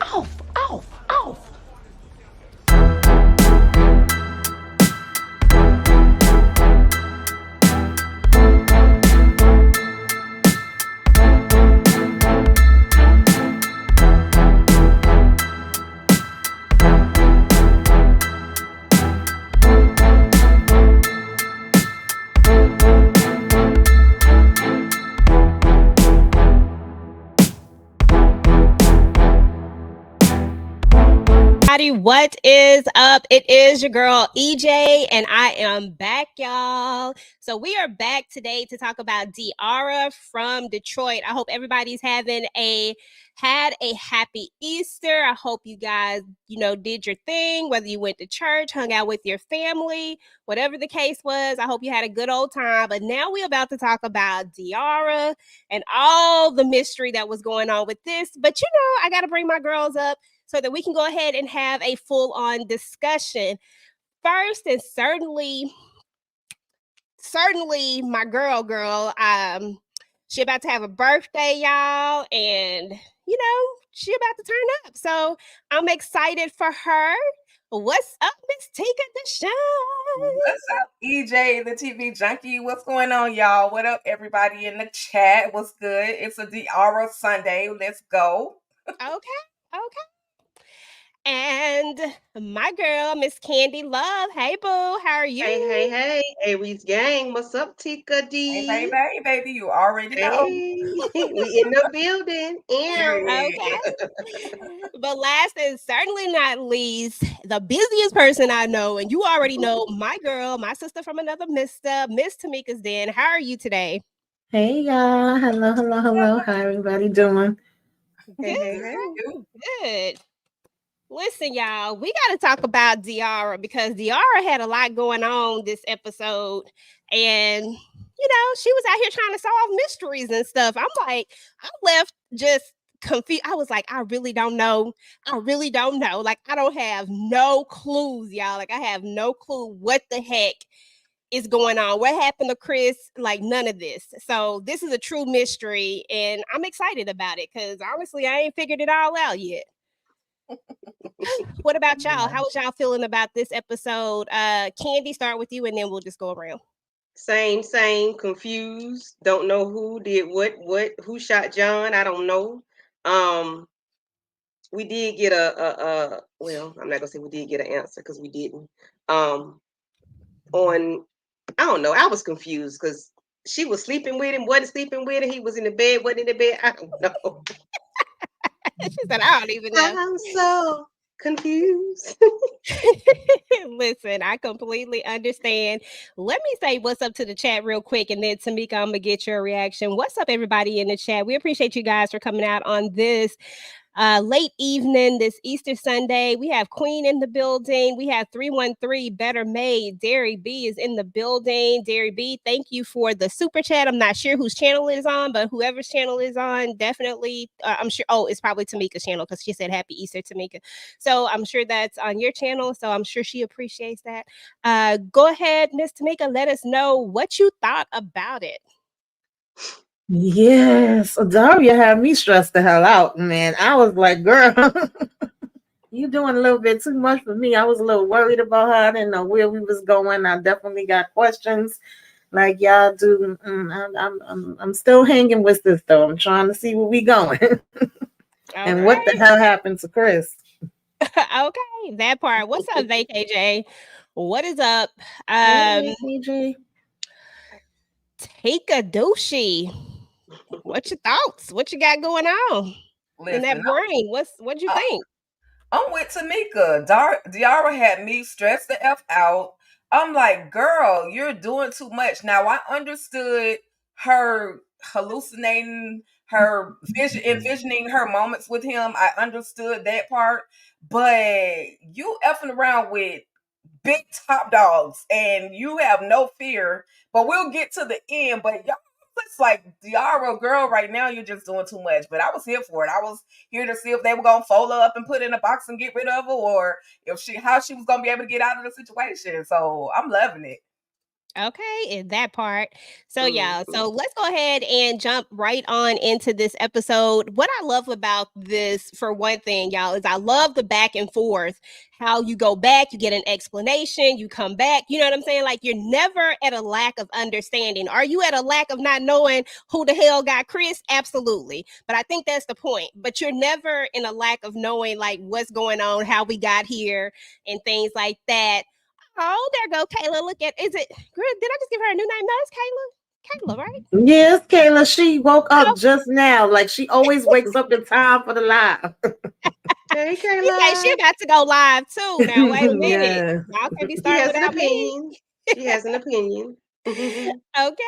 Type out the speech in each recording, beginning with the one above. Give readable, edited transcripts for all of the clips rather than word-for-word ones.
Off, off, off. What is up? It is your girl EJ, and I am back, y'all. So we are back today to talk about Diarra from Detroit. I hope everybody's had a happy Easter. I hope you guys, did your thing, whether you went to church, hung out with your family, whatever the case was. I hope you had a good old time. But now we're about to talk about Diarra and all the mystery that was going on with this. But I got to bring my girls up so that we can go ahead and have a full-on discussion. First, and certainly my girl, she about to have a birthday, y'all, and she about to turn up. So I'm excited for her. What's up, Miss Tika Deshawn? What's up, EJ, the TV junkie? What's going on, y'all? What up, everybody in the chat? What's good? It's a Diarra Sunday. Let's go. Okay. And my girl, Miss Candy Love. Hey, boo, how are you? Hey, Aries gang. What's up, Tika D? Hey, baby, you already know. We in the building. Okay. But last and certainly not least, the busiest person I know, and you already know, my girl, my sister from another mister, Miss Tamika's Den. How are you today? Hey, y'all. Hello. How everybody doing? Good. Listen, y'all, we got to talk about Diarra because Diarra had a lot going on this episode. And, she was out here trying to solve mysteries and stuff. I'm like, I left just confused. I was like, I really don't know. Like, I don't have no clues, y'all. Like, I have no clue what the heck is going on. What happened to Chris? Like, none of this. So, this is a true mystery. And I'm excited about it because honestly, I ain't figured it all out yet. What about y'all? How was y'all feeling about this episode? Candy, start with you, and then we'll just go around. Same. Confused. Don't know who did what. Who shot John? I don't know. We did get well, I'm not gonna say we did get an answer because we didn't. On I don't know. I was confused because she was sleeping with him, wasn't sleeping with him. He was in the bed, wasn't in the bed. I don't know. She said, I don't even know. I'm so confused. Listen, I completely understand. Let me say what's up to the chat real quick, and then Tamika, I'm gonna get your reaction. What's up, everybody in the chat? We appreciate you guys for coming out on this late evening, this Easter Sunday. We have Queen in the building. We have 313 Better Made. Derry B is in the building. Derry B, thank you for the super chat. I'm not sure whose channel it is on, but whoever's channel is on, definitely, I'm sure. Oh, it's probably Tamika's channel because she said Happy Easter, Tamika. So I'm sure that's on your channel. So I'm sure she appreciates that. Go ahead, Miss Tamika, let us know what you thought about it. Yes, Daria had me stressed the hell out, man. I was like, girl, you doing a little bit too much for me. I was a little worried about her. I didn't know where we was going. I definitely got questions like y'all do. I'm still hanging with this though. I'm trying to see where we going. And what the hell happened to Chris? Okay, that part. What's up, VKJ? What is up? VKJ. Take a douchey. What's your thoughts? What you got going on in that brain? What'd you think? I'm with Tamika. Diarra had me stressed the F out. I'm like, girl, you're doing too much. Now I understood her hallucinating, her envisioning her moments with him. I understood that part. But you effing around with big top dogs and you have no fear. But we'll get to the end. But y'all, it's like Diarra, girl, right now you're just doing too much. But I was here for it. I was here to see if they were gonna fold her up and put her in a box and get rid of her, or how she was gonna be able to get out of the situation. So I'm loving it. Okay, in that part. So yeah, so let's go ahead and jump right on into this episode. What I love about this, for one thing, y'all, is I love the back and forth. How you go back, you get an explanation, you come back. You know what I'm saying? Like, you're never at a lack of understanding. Are you at a lack of not knowing who the hell got Chris? Absolutely. But I think that's the point. But you're never in a lack of knowing like what's going on, how we got here, and things like that. Oh, there go Kayla. Look at, is it, girl, did I just give her a new name? No, it's Kayla. Kayla, right? Yes, Kayla, she woke Oh, up just now. Like she always wakes up in time for the live. Hey, okay, she Kayla. about to go live too. Now, wait a minute. Yeah. Y'all can't be She starting has an without me. opinion. She has an opinion. Okay.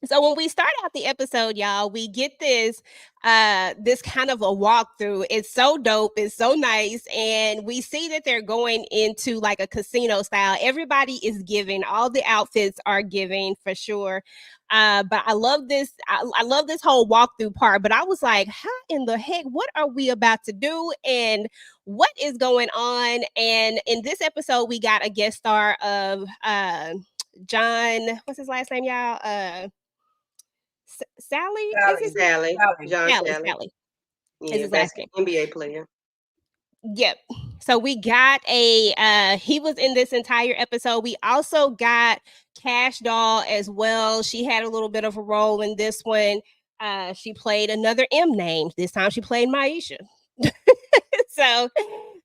So when we start out the episode, y'all, we get this kind of a walkthrough. It's so dope, it's so nice, and we see that they're going into like a casino style. Everybody is giving, all the outfits are giving for sure. But I love this. I love this whole walkthrough part. But I was like, how in the heck? What are we about to do? And what is going on? And in this episode, we got a guest star of John. What's his last name, y'all? Sally is his name? Sally. John Sally. Sally is Yeah, his last name. NBA player. Yep. So we got he was in this entire episode. We also got Cash Doll as well. She had a little bit of a role in this one. She played another M name. This time she played Maisha. So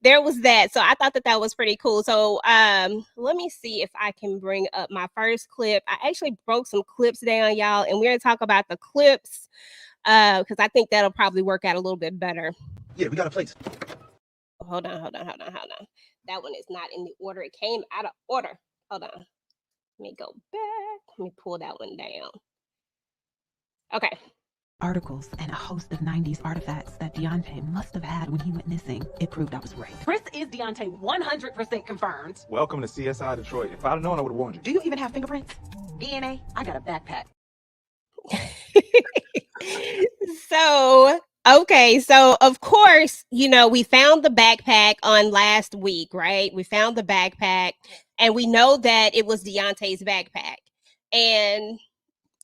there was that. So I thought that was pretty cool. So let me see if I can bring up my first clip. I actually broke some clips down, y'all, and we're gonna talk about the clips because I think that'll probably work out a little bit better. Yeah, we got a place. Hold on. That one is not in the order. It came out of order. Hold on. Let me go back. Let me pull that one down. Okay. Articles and a host of 90s artifacts that Deontay must have had when he went missing. It proved I was right. Chris is Deontay 100% confirmed. Welcome to CSI Detroit. If I'd have known, I would have warned you. Do you even have fingerprints? DNA? I got a backpack. So, okay. So, of course, we found the backpack on last week, right? We found the backpack and we know that it was Deontay's backpack. And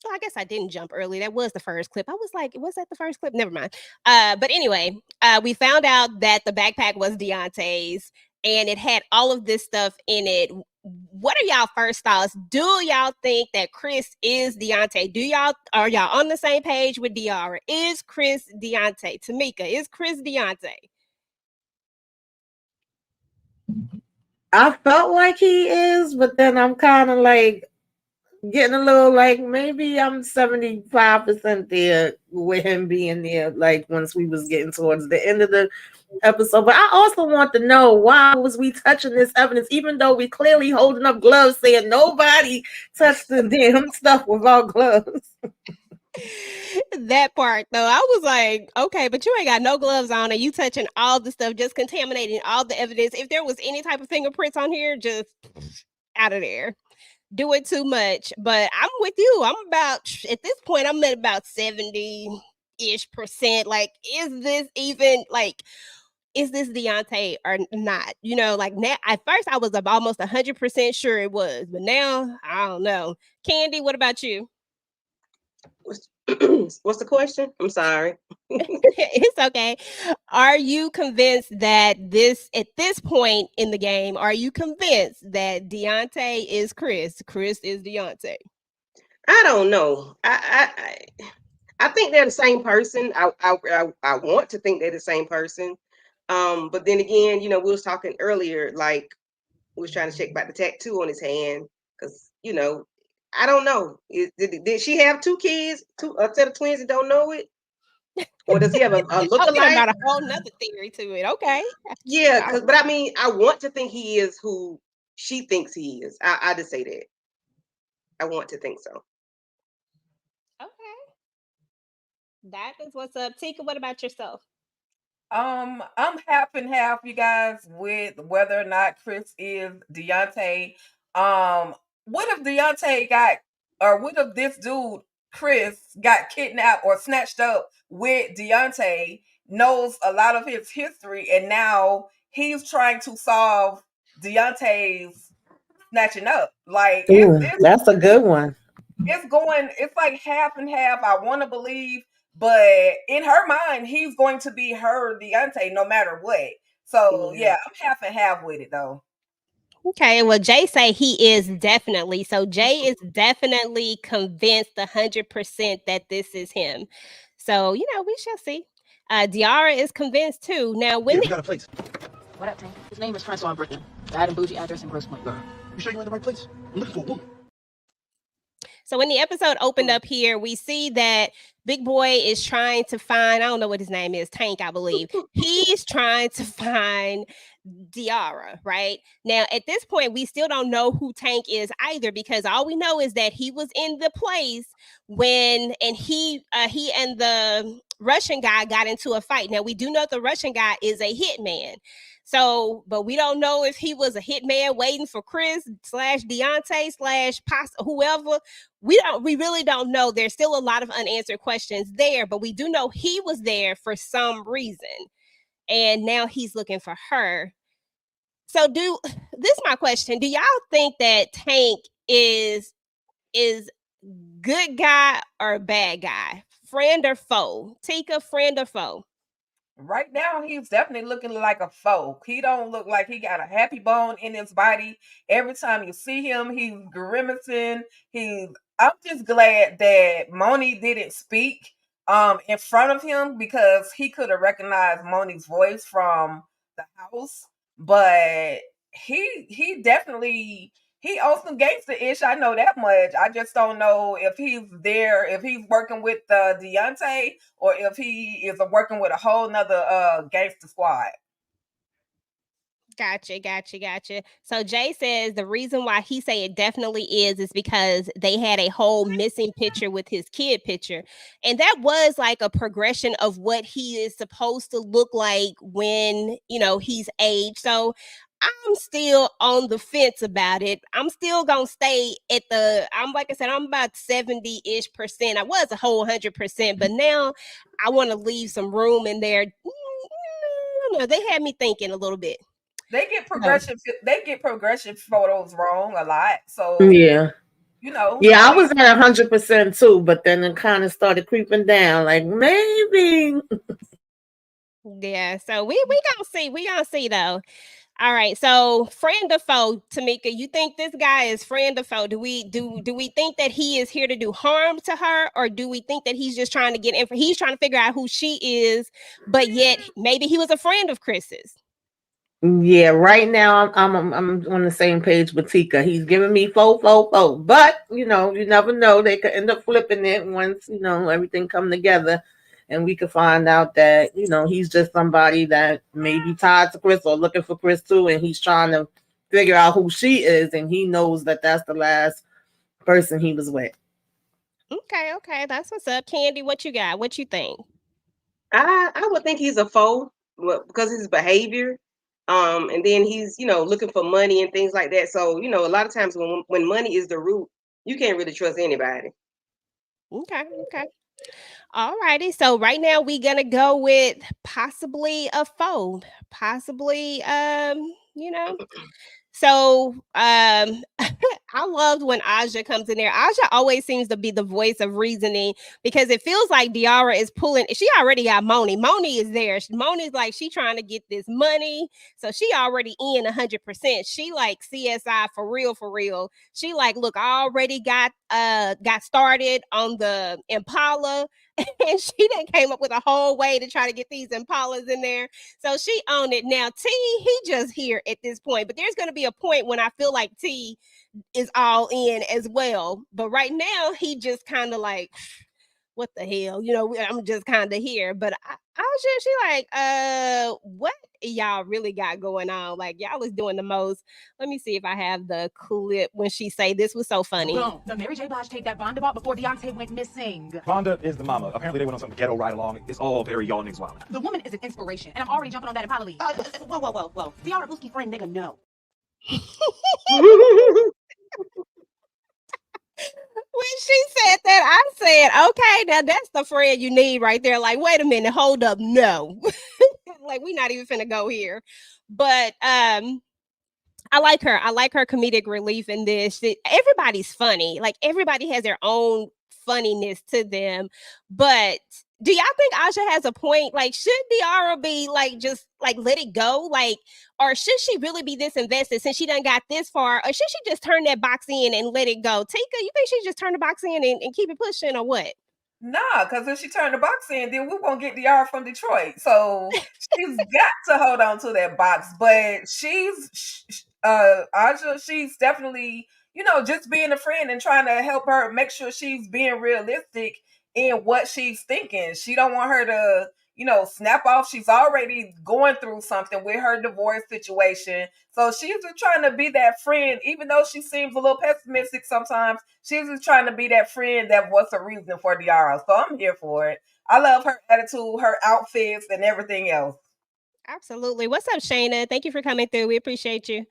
I guess I didn't jump early. That was the first clip. I was like, was that the first clip? Never mind. But anyway, we found out that the backpack was Deontay's and it had all of this stuff in it. What are y'all first thoughts? Do y'all think that Chris is Deontay? Are y'all on the same page with Diarra? Is Chris Deontay? Tamika, is Chris Deontay? I felt like he is, but then I'm kind of like getting a little like maybe I'm 75% there with him being there, like once we was getting towards the end of the episode. But I also want to know, why was we touching this evidence even though we clearly holding up gloves saying nobody touched the damn stuff without gloves? That part though, I was like, okay, but you ain't got no gloves on and you touching all the stuff, just contaminating all the evidence. If there was any type of fingerprints on here, just out of there. Do it too much. But I'm with you. At this point, I'm at about 70-ish%. Like, is this even is this Deontay or not? Like now, at first I was almost 100% sure it was, but now I don't know. Candy, what about you? What's the question? I'm sorry. It's okay. Are you convinced that at this point in the game, are you convinced that Deontay is Chris is Deontay? I don't know. I think they're the same person. I want to think they're the same person. But then again, we was talking earlier, like we was trying to check about the tattoo on his hand, because I don't know. Did she have two kids, a set of twins that don't know it? Or does he have a look-alike? About a whole nother theory to it. Okay. Yeah, but I mean, I want to think he is who she thinks he is. I just say that. I want to think so. Okay. That is what's up. Tika, what about yourself? I'm half and half, you guys, with whether or not Chris is Deontay. What if Deontay what if this dude, Chris, got kidnapped or snatched up with Deontay, knows a lot of his history, and now he's trying to solve Deontay's snatching up. Like Ooh, that's a good one. it's like half and half. I want to believe, but in her mind, he's going to be her Deontay no matter what. So yeah, I'm half and half with it though. Okay, well, Jay say he is definitely. So Jay is definitely convinced 100% that this is him. So, you know, we shall see. Diarra is convinced too. Now, when Yeah, we got a place. What up, Tank? His name is Francois Britton. Bad and bougie address in Grosse Pointe. You sure you're in the right place? I'm looking for a woman. So when the episode opened up here, we see that Big Boy is trying to find, I don't know what his name is, Tank, I believe. He's trying to find Diarra, right? Now, at this point, we still don't know who Tank is either, because all we know is that he was in the place when, and he and the Russian guy got into a fight. Now, we do know the Russian guy is a hitman. So, but we don't know if he was a hitman waiting for Chris / Deontay / whoever. We really don't know. There's still a lot of unanswered questions there, but we do know he was there for some reason. And now he's looking for her. So this is my question. Do y'all think that Tank is good guy or bad guy? Friend or foe? Tika, friend or foe? Right now, he's definitely looking like a foe. He don't look like he got a happy bone in his body. Every time you see him, he's grimacing. I'm just glad that Mony didn't speak in front of him, because he could have recognized Mony's voice from the house. But he definitely he owes some gangster-ish. I know that much. I just don't know if he's there, if he's working with Deontay, or if he is working with a whole nother gangster squad. Gotcha. So Jay says the reason why he say it definitely is because they had a whole missing picture with his kid picture. And that was like a progression of what he is supposed to look like when, you know, he's aged. So I'm still on the fence about it. I'm still gonna stay at I'm like I said, I'm about 70-ish%. I was a whole 100%, but now I want to leave some room in there. No, they had me thinking a little bit. They get progression photos wrong a lot. So Yeah. you know. Yeah, I was at 100% too, but then it kind of started creeping down. Like maybe. Yeah. So we gonna see. We gonna see though. All right. So friend or foe, Tamika, you think this guy is friend or foe? Do we think that he is here to do harm to her, or do we think that he's just trying to get in? He's trying to figure out who she is, but yet maybe he was a friend of Chris's. Yeah, right now I'm on the same page with Tika. He's giving me foe, but you know, you never know. They could end up flipping it once you know everything come together, and we could find out that you know he's just somebody that may be tied to Chris or looking for Chris too, and he's trying to figure out who she is, and he knows that that's the last person he was with. Okay, that's what's up. Candy, what you got? What you think? I would think he's a foe because of his behavior. And then he's, you know, looking for money and things like that. So, you know, a lot of times when money is the root, you can't really trust anybody. Okay. All righty. So right now we're gonna go with possibly a foe. Possibly you know. So I loved when Aja comes in there. Aja always seems to be the voice of reasoning, because it feels like Diarra is pulling. She already got Mony. Mony is there. Mony's like, she trying to get this money. So she already in 100%. She like CSI for real. She like, look, I already got started on the Impala. And she done came up with a whole way to try to get these Impalas in there. So she owned it. Now T, he just here at this point. But there's going to be a point when I feel like T is all in as well. But right now, he just kind of like, what the hell? You know, I'm just kind of here. But I was just, she like, what y'all really got going on? Like, y'all is doing the most. Let me see if I have the clip when she say this was so funny. Boom. So Mary J. Blige take that Vonda bought before Deontay went missing. Vonda is the mama. Apparently they went on some ghetto ride along. It's all very y'all niggas wild. The woman is an inspiration, and I'm already jumping on that Impala lead. Whoa. Diarra Booski friend, nigga, no. When she said that, I said, okay, now that's the friend you need right there. Like, wait a minute, hold up, no. Like, we're not even finna go here. But I I like her. I like her comedic relief in this. Everybody's funny. Like everybody has their own funniness to them. But do y'all think Aja has a point? Like, should Diarra be like just like let it go? Like, or should she really be this invested since she done got this far? Or should she just turn that box in and let it go? Tika, you think she just turn the box in and keep it pushing or what? Nah, because if she turned the box in, then we won't get Diarra from Detroit. So she's got to hold on to that box. But Aja, she's definitely, just being a friend and trying to help her make sure she's being realistic in what she's thinking. She don't want her to, snap off. She's already going through something with her divorce situation. So she's just trying to be that friend, even though she seems a little pessimistic sometimes. She's just trying to be that friend that was a reason for Diarra. So I'm here for it. I love her attitude, her outfits, and everything else. Absolutely. What's up, Shayna? Thank you for coming through. We appreciate you.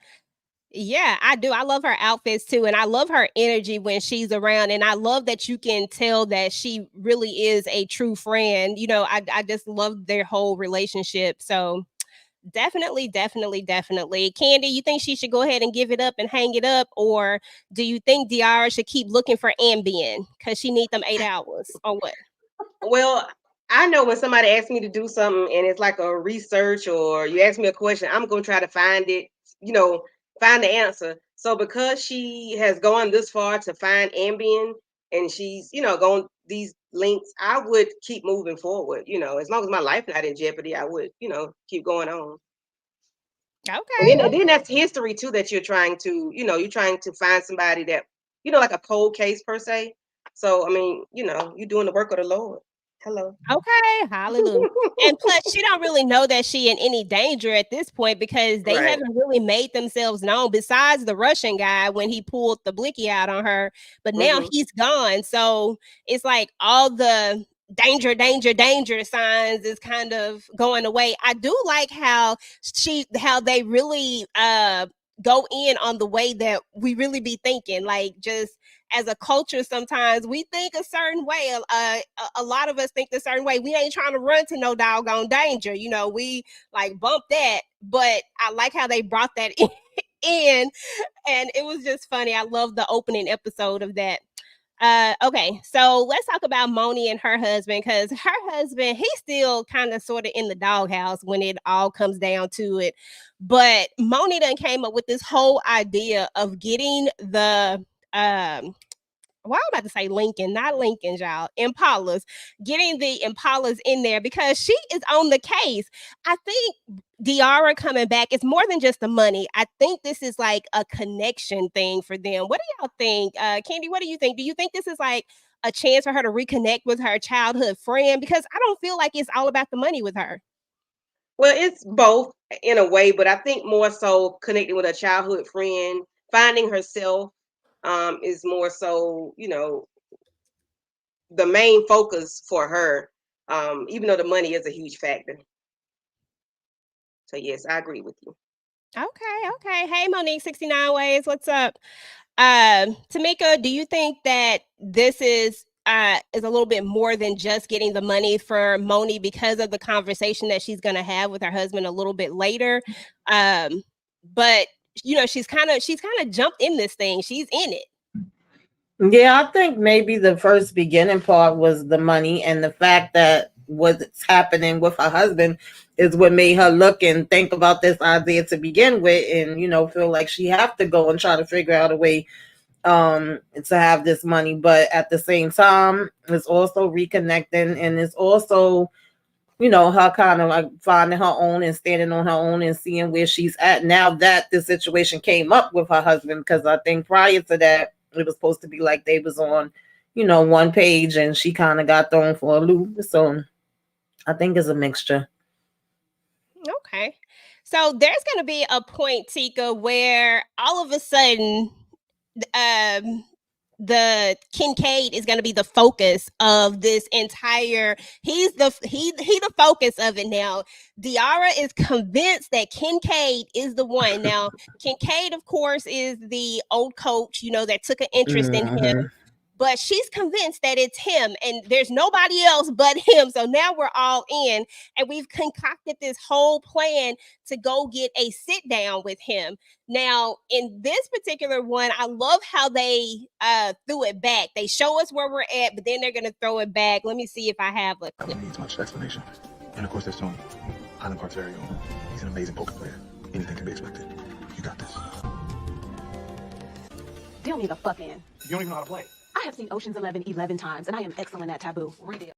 Yeah, I do. I love her outfits too. And I love her energy when she's around. And I love that you can tell that she really is a true friend. I just love their whole relationship. So definitely, definitely, definitely. Candy, you think she should go ahead and give it up and hang it up? Or do you think Diarra should keep looking for Ambien because she needs them 8 hours or what? Well, I know when somebody asks me to do something and it's like a research or you ask me a question, I'm going to try to find it, find the answer. So because she has gone this far to find Ambien and she's, going these links, I would keep moving forward. As long as my life not in jeopardy, I would, keep going on. Okay. And then that's history too, that you're trying to find somebody that, like a cold case per se. So, I mean, you're doing the work of the Lord. Hello. Okay, hallelujah. And plus, she don't really know that she in any danger at this point because they Right. haven't really made themselves known besides the Russian guy when he pulled the blicky out on her. But now he's gone. So it's like all the danger, danger, danger signs is kind of going away. I do like how they really go in on the way that we really be thinking, like just as a culture, sometimes we think a certain way. A lot of us think a certain way. We ain't trying to run to no doggone danger. We like bump that. But I like how they brought that in. And it was just funny. I love the opening episode of that. Okay, so let's talk about Mony and her husband, because her husband, he's still kind of sort of in the doghouse when it all comes down to it. But Mony done came up with this whole idea of getting the well, I'm about to say Lincoln, not Lincoln, y'all. Impalas, getting the Impalas in there because she is on the case. I think Diarra coming back is more than just the money. I think this is like a connection thing for them. What do y'all think? Candy, what do you think? Do you think this is like a chance for her to reconnect with her childhood friend? Because I don't feel like it's all about the money with her. Well, it's both in a way, but I think more so connecting with a childhood friend, finding herself is more so, the main focus for her, even though the money is a huge factor. So yes, I agree with you. Okay. Hey, Monique, 69 Ways. What's up? Tamika, do you think that this is a little bit more than just getting the money for Mony because of the conversation that she's going to have with her husband a little bit later? But she's kind of jumped in this thing. She's in it. Yeah, I think maybe the first beginning part was the money and the fact that what's happening with her husband is what made her look and think about this idea to begin with, and feel like she have to go and try to figure out a way to have this money. But at the same time, it's also reconnecting, and it's also her kind of like finding her own and standing on her own and seeing where she's at now that the situation came up with her husband. Because I think prior to that, it was supposed to be like they was on, one page, and she kind of got thrown for a loop. So I think it's a mixture. Okay. So there's going to be a point, Tika, where all of a sudden, the Kincaid is going to be the focus of this entire. He's the focus of it now. Diarra is convinced that Kincaid is the one. Now, Kincaid, of course, is the old coach, that took an interest in him. but she's convinced that it's him and there's nobody else but him. So now we're all in, and we've concocted this whole plan to go get a sit down with him. Now, in this particular one, I love how they threw it back. They show us where we're at, but then they're going to throw it back. Let me see if I have a clip. Needs much explanation. And of course, there's Tony, Highland Park's very own. He's an amazing poker player. Anything can be expected. You got this. Deal me the fuck in. You don't even know how to play. I have seen Ocean's 11 times, and I am excellent at taboo. Read it.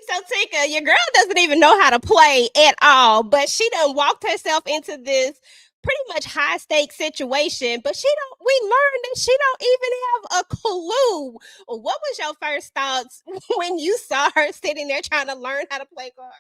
So Tika, your girl doesn't even know how to play at all, but she done walked herself into this pretty much high stakes situation. But we learned that she don't even have a clue. What was your first thoughts when you saw her sitting there trying to learn how to play cards?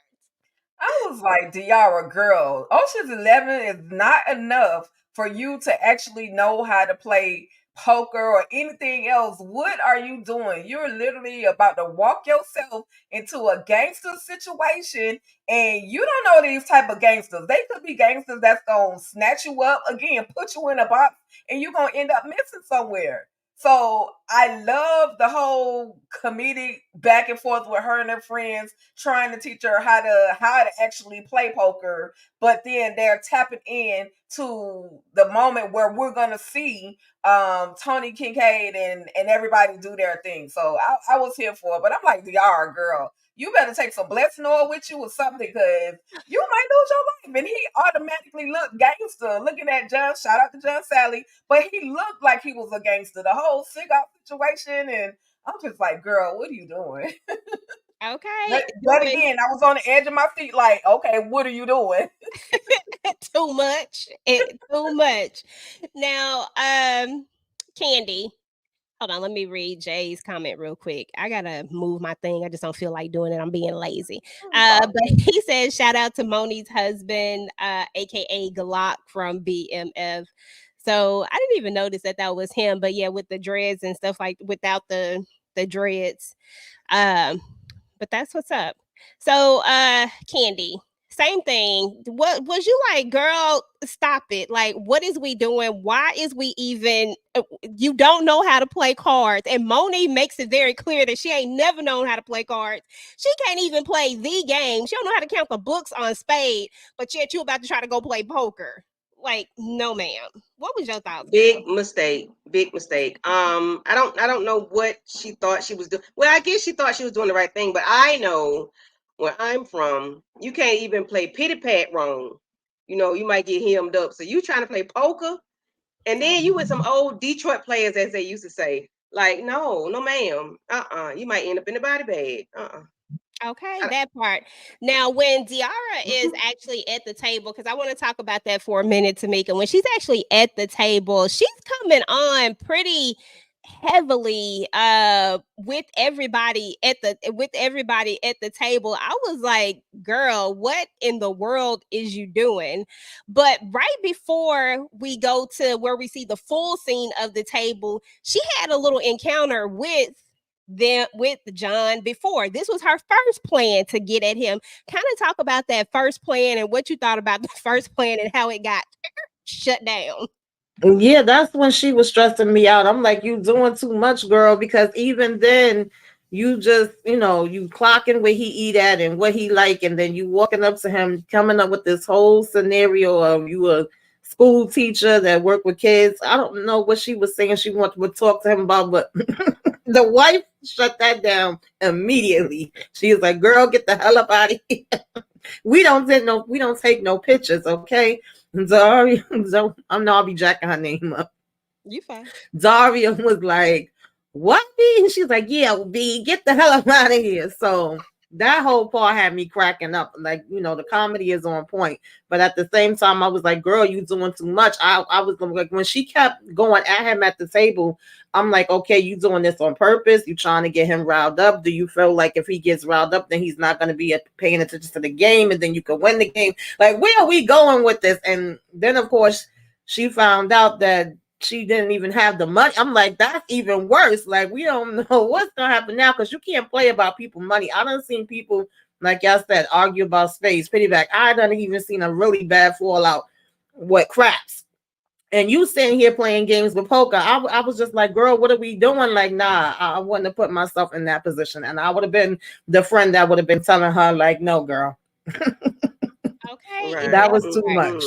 I was like, Diarra, girl, Ocean's 11 is not enough for you to actually know how to play poker or anything else. What are you doing? You're literally about to walk yourself into a gangster situation, and you don't know these type of gangsters. They could be gangsters that's gonna snatch you up again, put you in a box, and you're gonna end up missing somewhere. So I love the whole comedic back and forth with her and her friends trying to teach her how to actually play poker, but then they're tapping in to the moment where we're gonna see Tony Kincaid and everybody do their thing. So I was here for it, but I'm like, Diarra, girl, you better take some blessing oil with you or something, because you might lose your life. And he automatically looked gangster. Looking at John, shout out to John Sally, but he looked like he was a gangster. The whole cigar situation, and I'm just like, girl, what are you doing? Okay. But again, I was on the edge of my feet, like, okay, what are you doing? Too much. Too much. Now, Candy. Hold on, let me read Jay's comment real quick. I gotta move my thing. I just don't feel like doing it. I'm being lazy. But he says, shout out to Mony's husband, aka Glock from BMF. So I didn't even notice that was him. But yeah, with the dreads and stuff, like without the dreads. But that's what's up. So Candy, same thing. What was you like, girl? Stop it. Like, what is we doing? Why is we even you don't know how to play cards? And Mony makes it very clear that she ain't never known how to play cards. She can't even play the game. She don't know how to count the books on spade, but yet you about to try to go play poker. Like, no, ma'am. What was your thoughts? Big mistake. I don't know what she thought she was doing. Well, I guess she thought she was doing the right thing, but I know where I'm from, you can't even play pity pat wrong. You know, you might get hemmed up. So you trying to play poker, and then you with some old Detroit players, as they used to say. Like, no, ma'am. You might end up in the body bag. Okay, that part. Now, when Diarra is actually at the table, because I want to talk about that for a minute, Tamika. When she's actually at the table, she's coming on pretty heavily with everybody at the table. I was like, girl, what in the world is you doing? But right before we go to where we see the full scene of the table, she had a little encounter with John before. This was her first plan to get at him. Kind of talk about that first plan and what you thought about the first plan and how it got shut down. Yeah, that's when she was stressing me out. I'm like, you doing too much, girl, because even then you just, you clocking where he eat at and what he like, and then you walking up to him, coming up with this whole scenario of you a school teacher that work with kids. I don't know what she was saying she wanted to talk to him about, but the wife shut that down immediately. She was like, girl, get the hell up out of here. We don't take no pictures, okay? Daria, I'll be jacking her name up. You fine. Daria was like, what, B? She's like, yeah, B, get the hell up out of here. So that whole part had me cracking up. Like, the comedy is on point. But at the same time, I was like, girl, you doing too much. I was like, when she kept going at him at the table, I'm like, okay, you doing this on purpose? You trying to get him riled up? Do you feel like if he gets riled up, then he's not going to be paying attention to the game, and then you could win the game? Like, where are we going with this? And then, of course, she found out that she didn't even have the money. I'm like, that's even worse. Like, we don't know what's going to happen now, because you can't play about people's money. I done seen people, like y'all said, argue about space, piggyback. I done even seen a really bad fallout with craps. And you sitting here playing games with poker. I was just like, girl, what are we doing? Like, nah, I wouldn't have put myself in that position. And I would have been the friend that would have been telling her, like, no, girl. Okay, Right. That was too Mhm. much.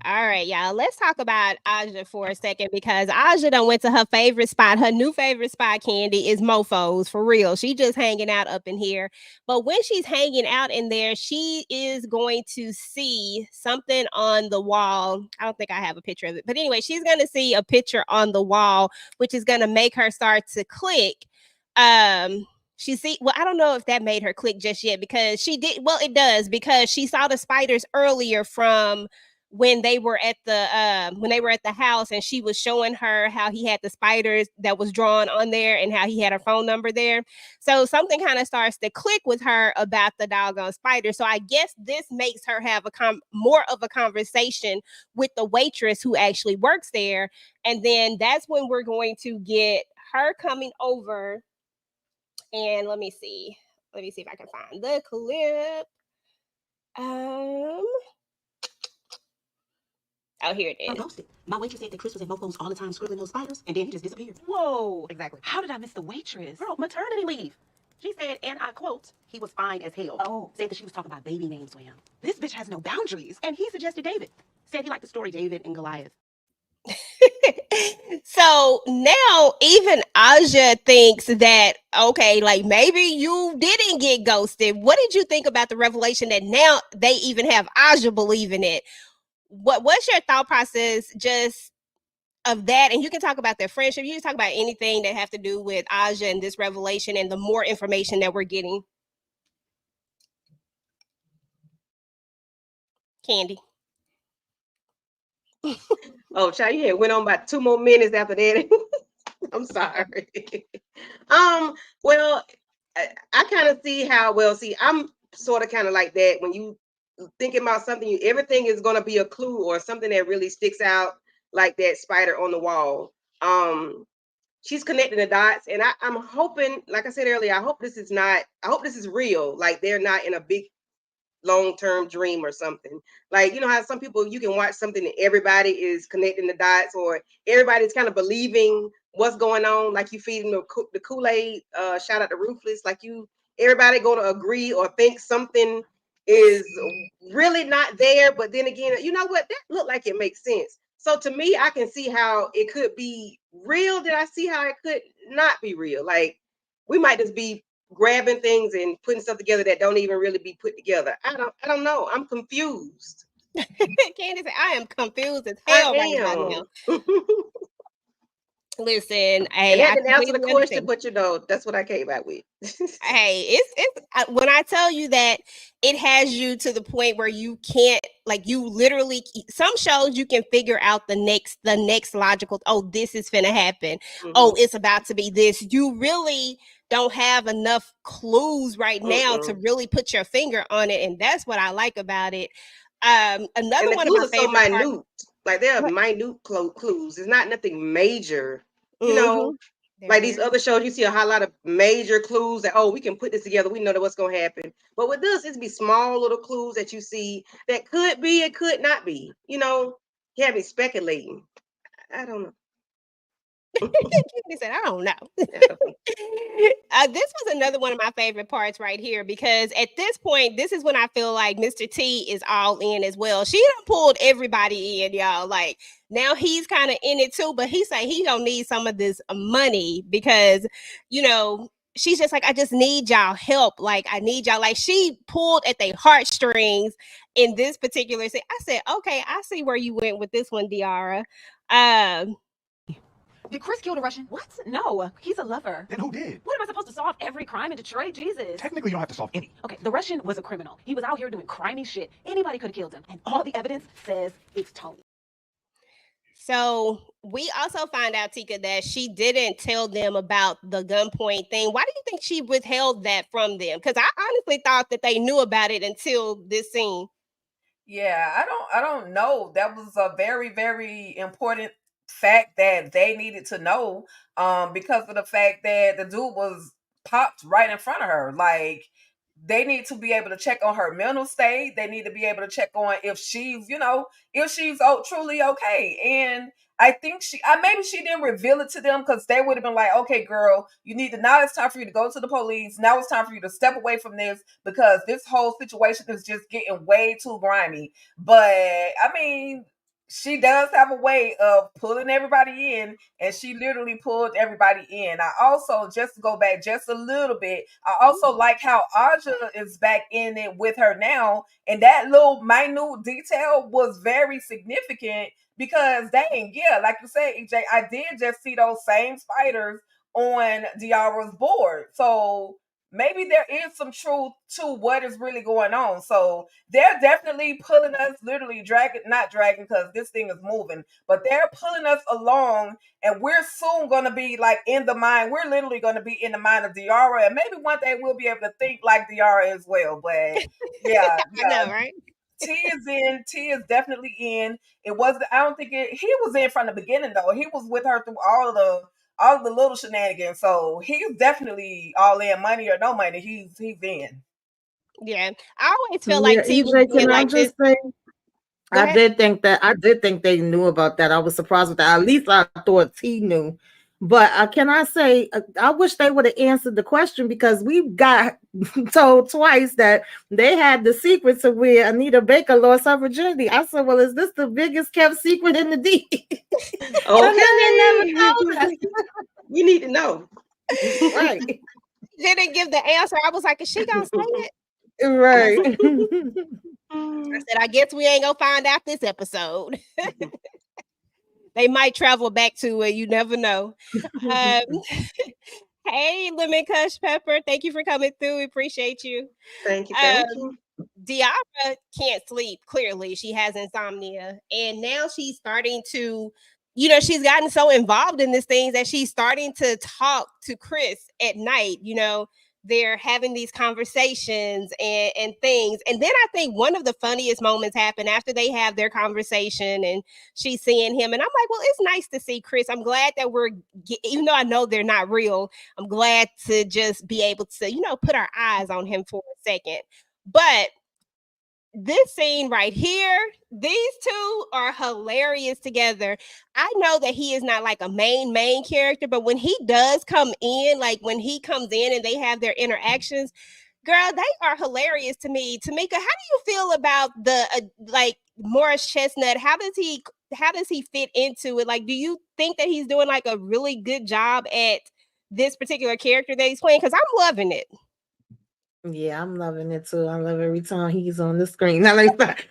All right, y'all. Let's talk about Aja for a second because Aja done went to her favorite spot. Her new favorite spot, Candy, is Mofo's for real. She just hanging out up in here. But when she's hanging out in there, she is going to see something on the wall. I don't think I have a picture of it, but anyway, she's going to see a picture on the wall, which is going to make her start to click. Well, I don't know if that made her click just yet because she did. Well, it does because she saw the spiders earlier from when they were at the house, and she was showing her how he had the spiders that was drawn on there and how he had her phone number there. So something kind of starts to click with her about the doggone spider. So I guess this makes her have more of a conversation with the waitress who actually works there. And then that's when we're going to get her coming over. And let me see if I can find the clip. Oh, here it I'm is. ghosted. My waitress said that Chris was at Mofo's all the time scribbling those spiders, and then he just disappeared. Whoa. Exactly. How did I miss the waitress? Girl, maternity leave. She said, and I quote, he was fine as hell. Oh. Said that she was talking about baby names with him. This bitch has no boundaries. And he suggested David. Said he liked the story David and Goliath. So now even Aja thinks that, okay, like maybe you didn't get ghosted. What did you think about the revelation that now they even have Aja believing it? What's your thought process just of that? And you can talk about their friendship. You can talk about anything that have to do with Aja and this revelation and the more information that we're getting. Candy. Oh, child, you had went on about 2 more minutes after that. I'm sorry. Well, I kind of see how. Well, see, I'm sort of kind of like that. When you thinking about something, everything is going to be a clue or something that really sticks out, like that spider on the wall. She's connecting the dots, and I'm hoping, like I said earlier, I hope this is real. Like they're not in a big long-term dream or something. Like, you know how some people, you can watch something and everybody is connecting the dots, or everybody's kind of believing what's going on, like you feed them the Kool-Aid. Shout out to Ruthless. Like everybody going to agree or think something is really not there, but then again, you know what, that looked like it makes sense. So to me, I can see how it could be real. Did I see how it could not be real? Like we might just be grabbing things and putting stuff together that don't even really be put together. I don't know. I'm confused. Candy said, I am confused as hell right about now. Listen, hey, and that I didn't answer the completely question, understand. but you know, that's what I came out with. Hey, it's when I tell you that it has you to the point where you can't, like, you literally, some shows you can figure out the next logical, oh, this is finna happen. Oh, it's about to be this. You really don't have enough clues right now to really put your finger on it, and that's what I like about it. Another And the one of my clues are so favorite parts. minute. Like they're minute clues. It's not nothing major. You know, They're like these very other shows, you see a whole lot of major clues that, oh, we can put this together. We know that what's going to happen. But with this, it's be small little clues that you see that could be, it could not be. You know, you have me speculating. I don't know. He said, I don't know. This was another one of my favorite parts right here because at this point, this is when I feel like Mr. T is all in as well. She done pulled everybody in, y'all. Like now he's kind of in it too, but he said he gonna need some of this money because, you know, she's just like, I just need y'all help. Like I need y'all. Like she pulled at their heartstrings in this particular scene. I said, okay, I see where you went with this one, Diarra. Did Chris kill the Russian? What? No, he's a lover. Then who did? What am I supposed to solve every crime in Detroit? Jesus. Technically, you don't have to solve any. Okay, the Russian was a criminal. He was out here doing crimey shit. Anybody could have killed him. And all the evidence says it's Tony. So we also find out, Tika, that she didn't tell them about the gunpoint thing. Why do you think she withheld that from them? Because I honestly thought that they knew about it until this scene. Yeah, I don't know. That was a very, very important fact that they needed to know, because of the fact that the dude was popped right in front of her. Like they need to be able to check on her mental state. They need to be able to check on if she's, if she's truly okay. And I think maybe she didn't reveal it to them because they would have been like, okay, girl, now it's time for you to go to the police. Now it's time for you to step away from this because this whole situation is just getting way too grimy. But I mean, she does have a way of pulling everybody in, and she literally pulled everybody in. I also, just to go back just a little bit, I also like how Aja is back in it with her now, and that little minute detail was very significant because, dang, yeah, like you said, EJ, I did just see those same spiders on Diarra's board. So maybe there is some truth to what is really going on. So they're definitely pulling us, literally not dragging because this thing is moving, but they're pulling us along, and we're soon going to be like in the mind. We're literally going to be in the mind of Diarra, and maybe one day we'll be able to think like Diarra as well. But yeah, I know, right? T is in. T is definitely in. It was. I don't think he was in from the beginning though. He was with her through all of the little shenanigans. So he's definitely all in, money or no money. He's in. Yeah, I always feel like T was EJ, being can I like this. just say, Go I ahead. did think they knew about that. I was surprised with that. At least I thought T knew. But can I say, I wish they would have answered the question because we got told twice that they had the secrets of where Anita Baker lost her virginity. I said, well, is this the biggest kept secret in the D? And then they never told us. You need to know. Right. Didn't give the answer. I was like, is she gonna say it? Right. I said, I guess we ain't gonna find out this episode. They might travel back to it. You never know. Hey, Lemon Kush Pepper. Thank you for coming through. We appreciate you. Thank you. Diarra can't sleep. Clearly, she has insomnia. And now she's starting to, she's gotten so involved in this thing that she's starting to talk to Chris at night. They're having these conversations and things. And then I think one of the funniest moments happened after they have their conversation and she's seeing him. And I'm like, well, it's nice to see Chris. I'm glad that even though I know they're not real, I'm glad to just be able to, put our eyes on him for a second. But this scene right here, these two are hilarious together. I know that he is not like a main character, but when he does come in, like when he comes in and they have their interactions, girl, they are hilarious to me. Tamika, how do you feel about the like Morris Chestnut? How does he fit into it? Like, do you think that he's doing like a really good job at this particular character that he's playing? Because I'm loving it. Yeah, I'm loving it too. I love every time he's on the screen. I like that.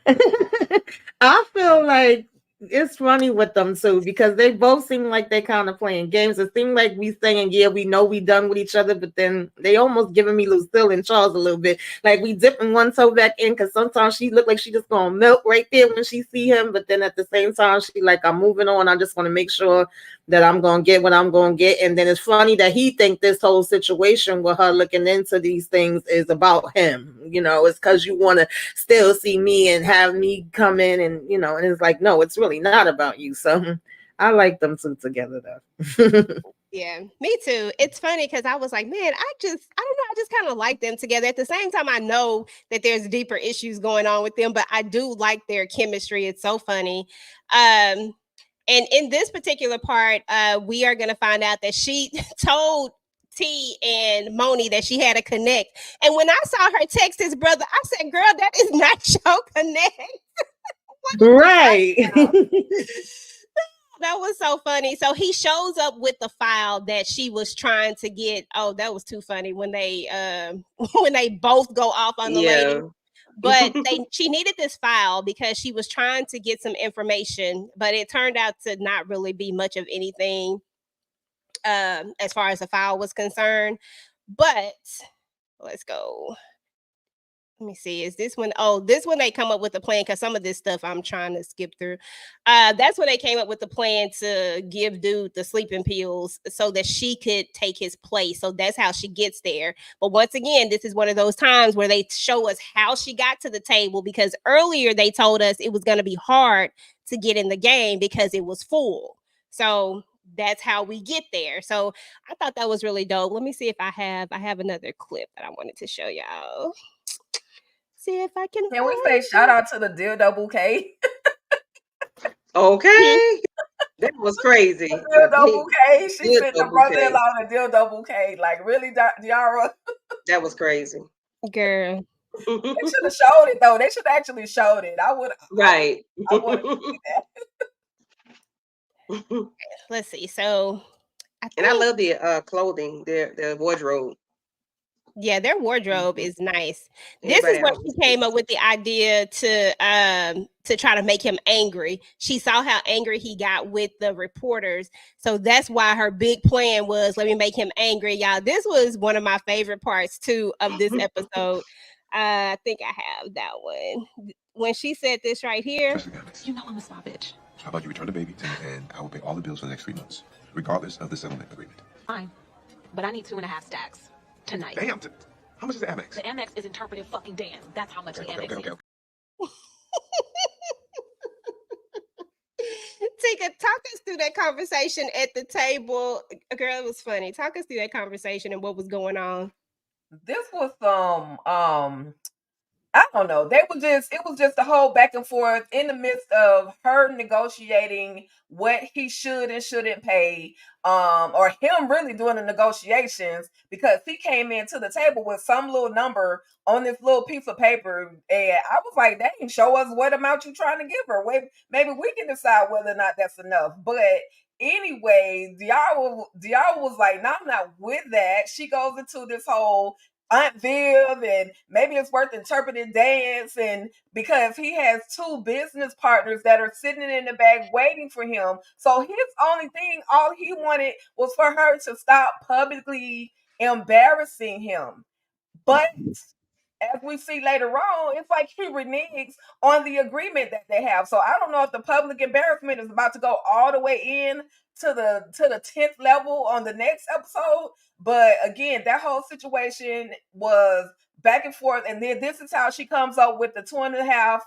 I feel like it's funny with them too because they both seem like they kind of playing games. It seems like we saying, yeah, we know we done with each other, but then they almost giving me Lucille and Charles a little bit. Like we dipping one toe back in because sometimes she look like she just gonna melt right there when she see him, but then at the same time she like, I'm moving on. I just want to make sure that I'm gonna get what I'm gonna get. And then it's funny that he think this whole situation with her looking into these things is about him. It's because you want to still see me and have me come in and and it's like, no, it's really not about you. So I like them two together though. Yeah, me too. It's funny because I was like, man, I don't know. I just kind of like them together. At the same time, I know that there's deeper issues going on with them, but I do like their chemistry. It's so funny. And in this particular part, we are going to find out that she told T and Mony that she had a connect. And when I saw her text his brother, I said, girl, that is not your connect. Right. That was so funny. So he shows up with the file that she was trying to get. Oh, that was too funny when they both go off on the lady. But she needed this file because she was trying to get some information, but it turned out to not really be much of anything as far as the file was concerned. But let's go. Let me see. Is this one? Oh, this one they come up with the plan because some of this stuff I'm trying to skip through. That's when they came up with the plan to give dude the sleeping pills so that she could take his place. So that's how she gets there. But once again, this is one of those times where they show us how she got to the table because earlier they told us it was going to be hard to get in the game because it was full. So that's how we get there. So I thought that was really dope. Let me see if I have another clip that I wanted to show y'all. See if I can. Can we say shout out to the dildo bouquet? Okay. That was crazy. Dildo bouquet. She sent the Dildo bouquet. brother-in-law a dildo bouquet. Like, really, Diarra? That was crazy. Girl. They should have showed it though. They should have actually showed it. I would. Right. I would have seen that. Let's see. So, And I love the clothing, their wardrobe. Yeah, their wardrobe is nice. Everybody This is where else she came up with the idea to try to make him angry. She saw how angry he got with the reporters. So that's why her big plan was, let me make him angry. Y'all, this was one of my favorite parts too of this episode. I think I have that one. When she said this right here. You know I'm a smart bitch. How about you return the baby to me and I will pay all the bills for the next 3 months, regardless of the settlement agreement. Fine. But I need 2.5 stacks. Tonight. Damn. How much is the Amex? The Amex is interpretive fucking damn. That's how much the Amex is. Tika, talk us through that conversation at the table. Girl, it was funny. Talk us through that conversation and what was going on. This was I don't know. It was just a whole back and forth in the midst of her negotiating what he should and shouldn't pay, or him really doing the negotiations, because he came into the table with some little number on this little piece of paper, and I was like, dang, show us what amount you're trying to give her. Maybe we can decide whether or not that's enough. But anyway, Diarra was like, no, I'm not with that. She goes into this whole Aunt Viv, and maybe it's worth interpreting dance, and because he has 2 business partners that are sitting in the back waiting for him. So his only thing, all he wanted was for her to stop publicly embarrassing him. But as we see later on, it's like he reneges on the agreement that they have. So I don't know if the public embarrassment is about to go all the way in to the 10th level on the next episode. But again, that whole situation was back and forth. And then this is how she comes up with the $2.5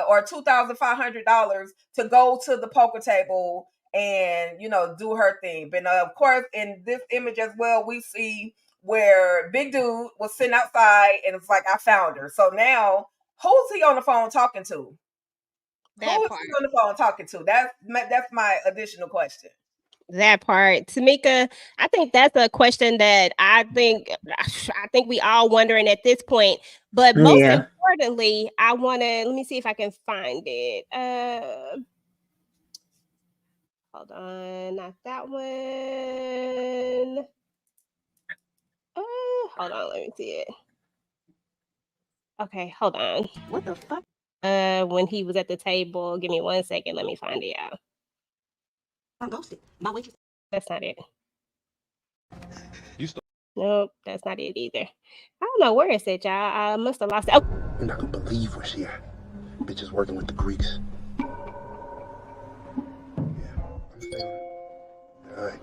or $2,500 to go to the poker table and, do her thing. But of course, in this image as well, we see where Big Dude was sitting outside and it's like, I found her. So now, who's he on the phone talking to? Who is he on the phone talking to? That's my additional question. That part. Tamika, I think that's a question that I think we all wondering at this point. But most importantly, I want to, let me see if I can find it. Hold on, not that one. Hold on, let me see it. Okay, hold on. What the fuck? When he was at the table, give me 1 second. Let me find it out. I'm ghosted. My waitress. That's not it. Nope, that's not it either. I don't know where it's at, y'all. I must have lost it. Oh. You're not gonna believe where she at. Bitch is working with the Greeks. Yeah, I'm staying. All right.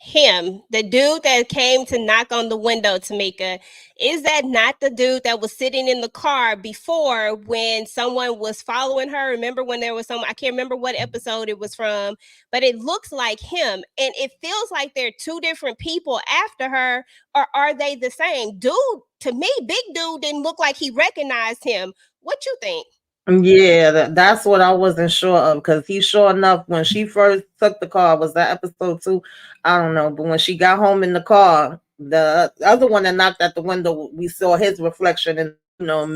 Him, the dude that came to knock on the window, Tamika, is that not the dude that was sitting in the car before when someone was following her? Remember when there was I can't remember what episode it was from, but it looks like him. And it feels like they're 2 different people after her, or are they the same? Dude, to me, Big Dude didn't look like he recognized him. What you think? Yeah, that's what I wasn't sure of, because he sure enough, when she first took the car, was that episode 2? I don't know, but when she got home in the car, the other one that knocked at the window, we saw his reflection in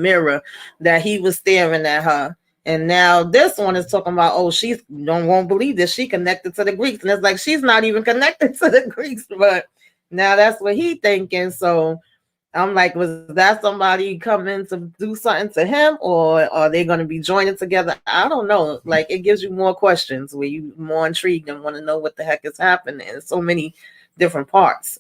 mirror that he was staring at her. And now this one is talking about, oh, she won't believe this, she connected to the Greeks, and it's like she's not even connected to the Greeks, but now that's what he thinking. So I'm like, was that somebody coming to do something to him, or are they going to be joining together? I don't know. Like, it gives you more questions where you more intrigued and want to know what the heck is happening in so many different parts.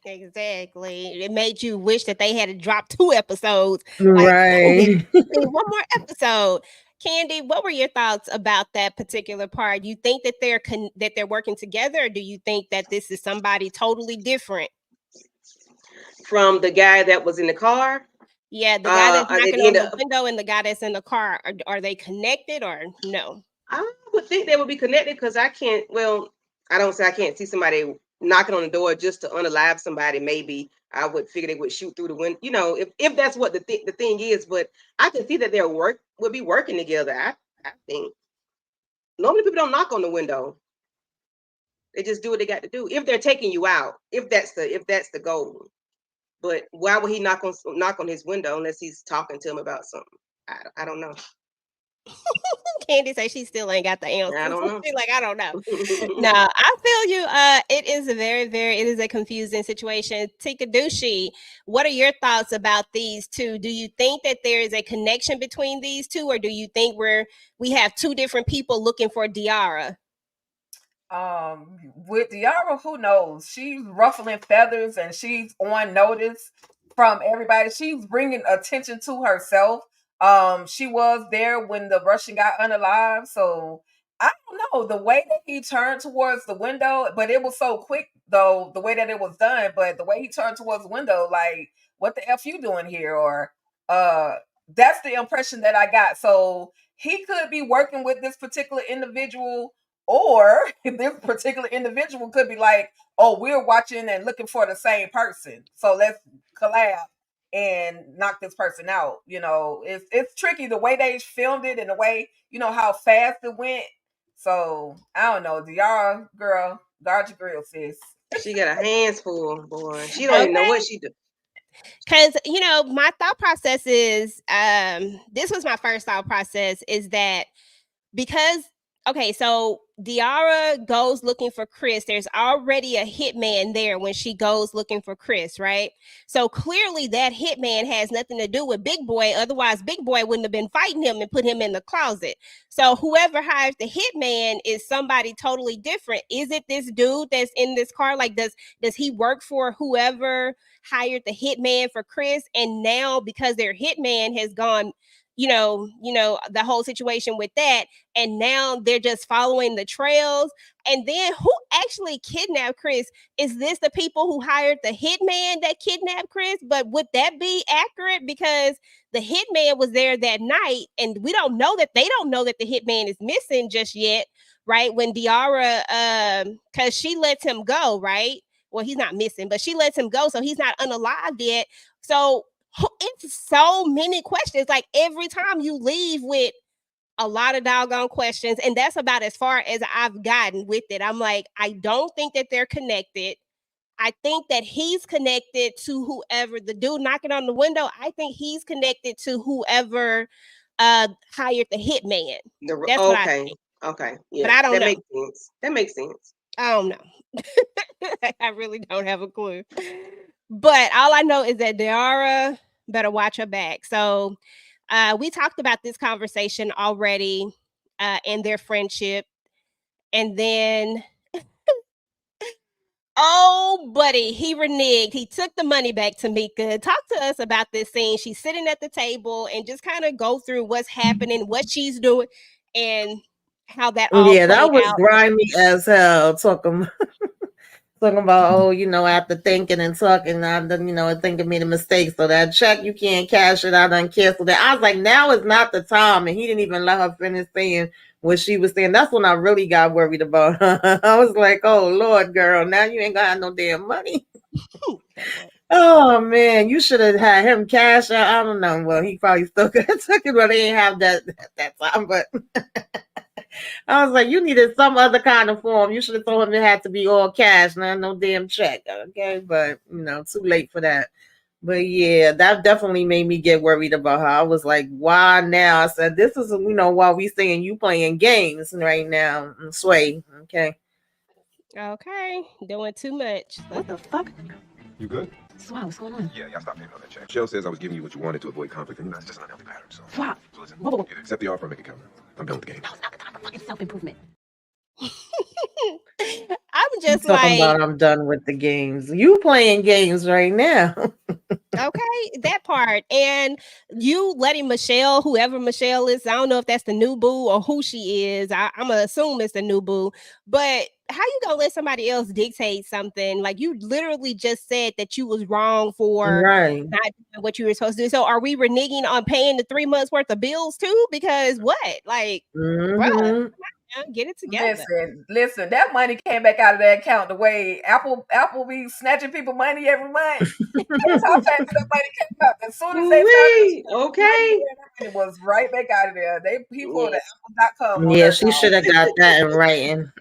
Exactly. It made you wish that they had to drop 2 episodes. Right. One more episode. Candy, what were your thoughts about that particular part? You think that they're working together, or do you think that this is somebody totally different? From the guy that was in the car? Yeah, the guy that's They knocking end on the up. window and the guy that's in the car, are they connected or no? I would think they would be connected because I can't. Well, I don't say I can't see somebody knocking on the door just to unalive somebody. Maybe I would figure they would shoot through the window. You know, if that's what the thing is. But I can see that their work would be working together. I think normally people don't knock on the window. They just do what they got to do. If they're taking you out, if that's the goal. But why would he knock on his window unless he's talking to him about something? I don't know. Candy say she still ain't got the answer. I don't know. She's like, I don't know. No, I feel you. It is it is a confusing situation. Tikadushi, what are your thoughts about these two? Do you think that there is a connection between these two, or do you think we have two different people looking for Diarra? With Diarra, who knows? She's ruffling feathers and she's on notice from everybody. She's bringing attention to herself. She was there when the Russian got unalive, so I don't know the way that he turned towards the window, but it was so quick though, the way that it was done. But the way he turned towards the window, like, what the F you doing here? Or that's the impression that I got. So he could be working with this particular individual, or this particular individual could be like, oh, we're watching and looking for the same person, so let's collab and knock this person out. You know, it's tricky the way they filmed it and the way, how fast it went. So I don't know. Diarra, girl, guard your grill, sis. She got her hands full, boy. She don't even know what she do. Because, my thought process is, this was my first thought process, is that because, okay, so Diarra goes looking for Chris. There's already a hitman there when she goes looking for Chris, right? So clearly that hitman has nothing to do with Big Boy. Otherwise, Big Boy wouldn't have been fighting him and put him in the closet. So whoever hires the hitman is somebody totally different. Is it this dude that's in this car? Like, does he work for whoever hired the hitman for Chris? And now because their hitman has gone, the whole situation with that, and now they're just following the trails. And then who actually kidnapped Chris? Is this the people who hired the hitman that kidnapped Chris? But would that be accurate? Because the hitman was there that night, and they don't know that the hitman is missing just yet, right? When Diarra, because she lets him go, right? Well, he's not missing, but she lets him go, so he's not unalived yet. So it's so many questions. Like, every time you leave with a lot of doggone questions, and that's about as far as I've gotten with it. I'm like, I don't think that they're connected. I think that he's connected to whoever, the dude knocking on the window, I think he's connected to whoever hired the hitman. That's what I think. Okay. Yeah. But I don't know. That makes sense. I don't know. I really don't have a clue. But all I know is that Diarra better watch her back. So we talked about this conversation already in their friendship. And then, oh, buddy, he reneged. He took the money back to Mika. Talk to us about this scene. She's sitting at the table and just kind of go through what's happening, what she's doing, and how that all played that was out. grimy as hell. Talking about, after thinking and talking, I think I made a mistake. So that check, you can't cash it. I done canceled it. I was like, now is not the time. And he didn't even let her finish saying what she was saying. That's when I really got worried about her. I was like, oh, Lord, girl, now you ain't got no damn money. Oh, man, you should have had him cash out. I don't know. Well, he probably still could have took it, but they didn't have that time. But I was like, you needed some other kind of form. You should have told him it had to be all cash, not no damn check. Okay, but too late for that. But yeah, that definitely made me get worried about her. I was like, why now? I said, this is while we saying you playing games right now. Sway. Okay, Doing too much. What the fuck? You good? Swat, what's going on? Yeah, I stopped paying on that check. Shell says I was giving you what you wanted to avoid conflict, and it's just an unhealthy pattern. So, Swat. so listen, Whoa. either accept the offer or make it count. I'm done with the game. No, it's not the time for fucking self-improvement. I'm just talking like, about I'm done with the games. You playing games right now. Okay, that part. And you letting Michelle, whoever Michelle is, I don't know if that's the new boo or who she is. I'm gonna assume it's the new boo. But how you gonna let somebody else dictate something? Like you literally just said that you was wrong for Right. not doing what you were supposed to do. So are we reneging on paying the 3 months worth of bills too? Because what? Like, bruh, Hmm. get it together. Listen, that money came back out of that account the way Apple be snatching people money every month. That's how fast that money came out. As soon as they found out she was Okay. that money was right back out of there. He pulled Yes. the Apple.com on Yeah, her, she y'all. should have got that in writing.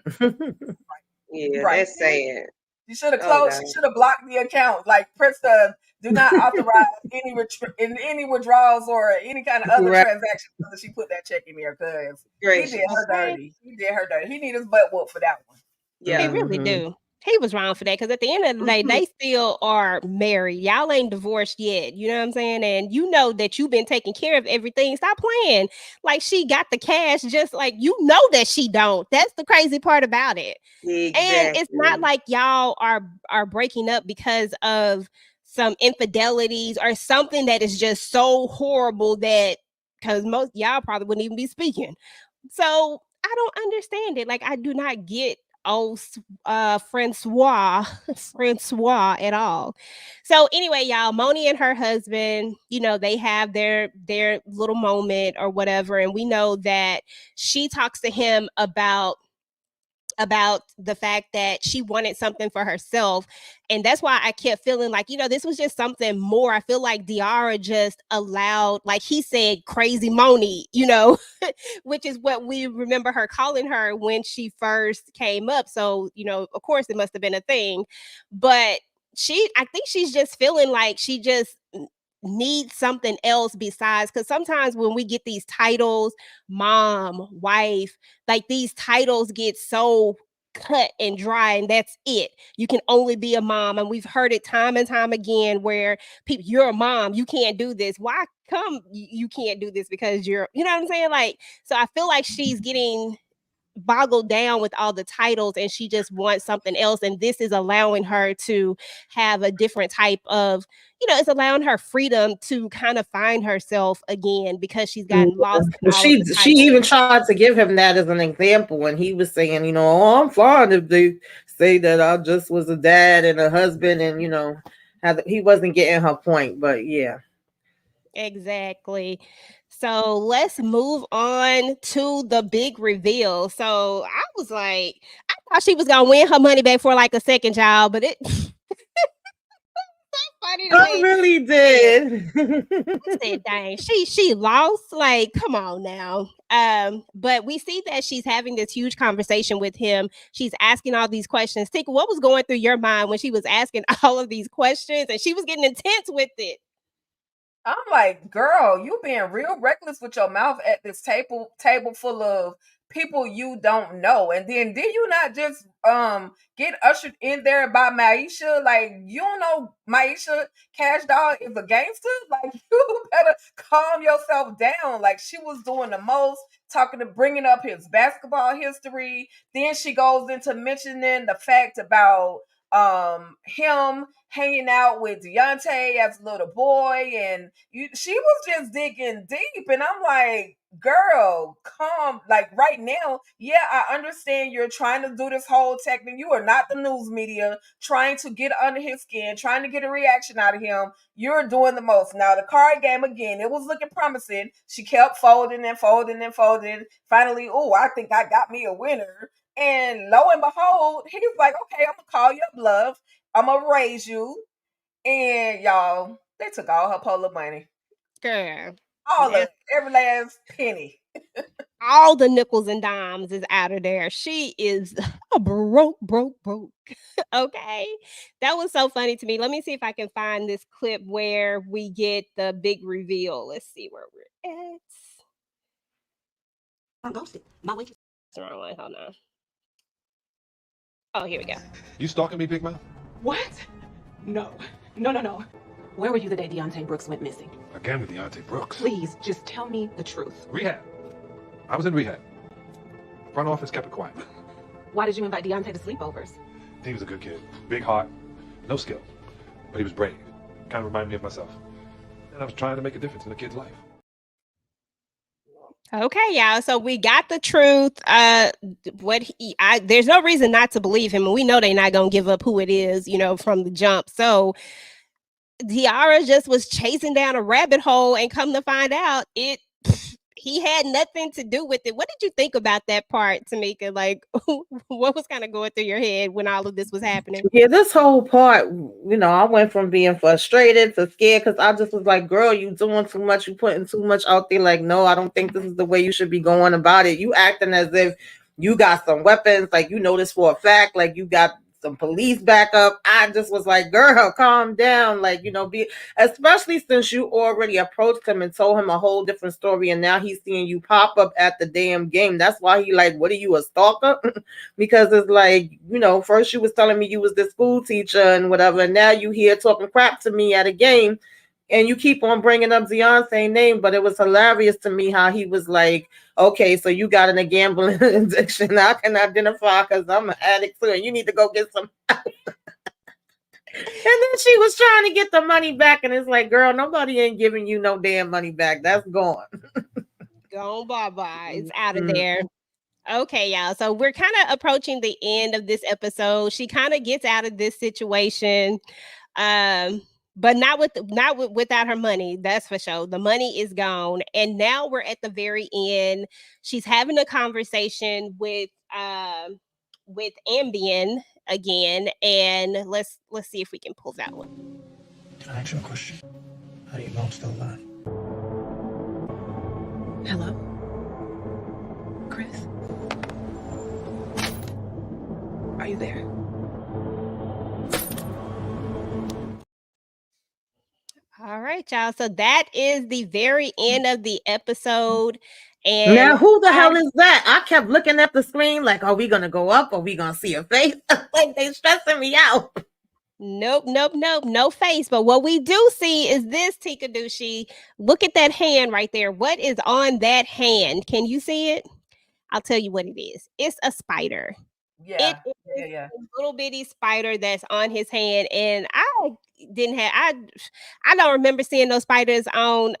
Yeah, Right. that's sad. She should have Oh closed. God. She should have blocked the account. Like press the do not authorize any withdrawals or any kind of other Right. transaction until she put that check in there because he did Gracious. her Okay. dirty. He did her dirty. He need his butt whooped for that one. He Yeah. really Mhm. do. He was wrong for that because at the end of the day, Mhm. they still are married. Y'all ain't divorced yet. You know what I'm saying? And you know that you've been taking care of everything. Stop playing. Like she got the cash, just like you know that she don't. That's the crazy part about it. And it's not Exactly. like y'all are breaking up because of some infidelities or something that is just so horrible that because most y'all probably wouldn't even be speaking. So I don't understand it. Like I do not get Francois Francois at all. So anyway, y'all, Mony and her husband, you know, they have their little moment or whatever, and we know that she talks to him about the fact that she wanted something for herself. And that's why I kept feeling like, you know, this was just something more. I feel like Diarra just allowed, like he said, crazy Mony, you know, which is what we remember her calling her when she first came up. So, you know, of course it must have been a thing. But I think she's just feeling like she just needs something else besides, because sometimes when we get these titles, mom, wife, like these titles get so cut and dry and that's it. You can only be a mom, and we've heard it time and time again where people, you're a mom, you can't do this. Why come you can't do this? Because you know what I'm saying? Like, so I feel like she's getting boggled down with all the titles and she just wants something else, and this is allowing her to have a different type of, you know, it's allowing her freedom to kind of find herself again because she's Yeah. gotten lost in Well, all of the she titles. even tried to give him that as an example when he was saying, you know, oh, I'm fine if they say that I just was a dad and a husband, and you know, he wasn't getting her point. But yeah. Exactly. So let's move on to the big reveal. So I was like, I thought she was gonna win her money back for like a second child, but it funny to I me. really Man, did. I said, dang, she lost. Like, come on now. But we see that she's having this huge conversation with him. She's asking all these questions. Tika, what was going through your mind when she was asking all of these questions and she was getting intense with it? I'm like, girl, you being real reckless with your mouth at this table full of people you don't know. And then did you not just get ushered in there by Maisha? Like, you don't know Maisha Cash Doll is a gangster? Like, you better calm yourself down. Like, she was doing the most, bringing up his basketball history. Then she goes into mentioning the fact about him hanging out with Deontay as a little boy, and she was just digging deep, and I'm like, girl, calm. Like right now, yeah, I understand you're trying to do this whole technique. You are not the news media trying to get under his skin, trying to get a reaction out of him. You're doing the most. Now the card game again, it was looking promising. She kept folding and folding and folding. Finally, oh, I think I got me a winner. And lo and behold, he was like, okay, I'm gonna call your bluff. I'm gonna raise you. And y'all, they took all her polo money. Girl. All of Yeah. it, every last penny. All the nickels and dimes is out of there. She is a broke. Okay. That was so funny to me. Let me see if I can find this clip where we get the big reveal. Let's see where we're at. I'm ghosted. My waitress. That's the wrong one. Hold on. Oh, here we go. You stalking me, Big Mouth? What? No. Where were you the day Deontay Brooks went missing? Again with Deontay Brooks. Please, just tell me the truth. Rehab. I was in rehab. Front office kept it quiet. Why did you invite Deontay to sleepovers? He was a good kid. Big heart. No skill. But he was brave. kind of reminded me of myself. And I was trying to make a difference in a kid's life. Okay, y'all. So we got the truth. There's no reason not to believe him, and we know they're not gonna give up who it is, from the jump. So Diarra just was chasing down a rabbit hole, and come to find out, he had nothing to do with it. What did you think about that part, Tamika? Like, what was kind of going through your head when all of this was happening? Yeah, this whole part, I went from being frustrated to scared because I just was like, girl, you doing too much. You putting too much out there. Like, no, I don't think this is the way you should be going about it. You acting as if you got some weapons, like this for a fact, like you got some police backup. I just was like, girl, calm down. Like, especially since you already approached him and told him a whole different story, and now he's seeing you pop up at the damn game. That's why he like, what are you, a stalker? Because it's like, first you was telling me you was the school teacher and whatever, and now you here talking crap to me at a game, and you keep on bringing up Deontay's name. But it was hilarious to me how he was like, okay, so you got a gambling addiction. I can identify because I'm an addict too, and you need to go get some help. And then she was trying to get the money back, and it's like, girl, nobody ain't giving you no damn money back. That's gone. Gone, bye-bye. It's out of there. Okay, y'all. So we're kind of approaching the end of this episode. She kind of gets out of this situation. But not without her money. That's for sure. The money is gone, and now we're at the very end. She's having a conversation with Ambien again, and let's see if we can pull that one. Can I ask you a question? How do you know I'm still alive? Hello? Chris? Are you there? All right, y'all. So that is the very end of the episode. And now, who the hell is that? I kept looking at the screen like, are we going to go up? Are we going to see a face? Like, they stressing me out. Nope, no face. But what we do see is this, Tika Dushi. Look at that hand right there. What is on that hand? Can you see it? I'll tell you what it is. It's a spider. Yeah. It is a little bitty spider that's on his hand, and I don't remember seeing those spiders on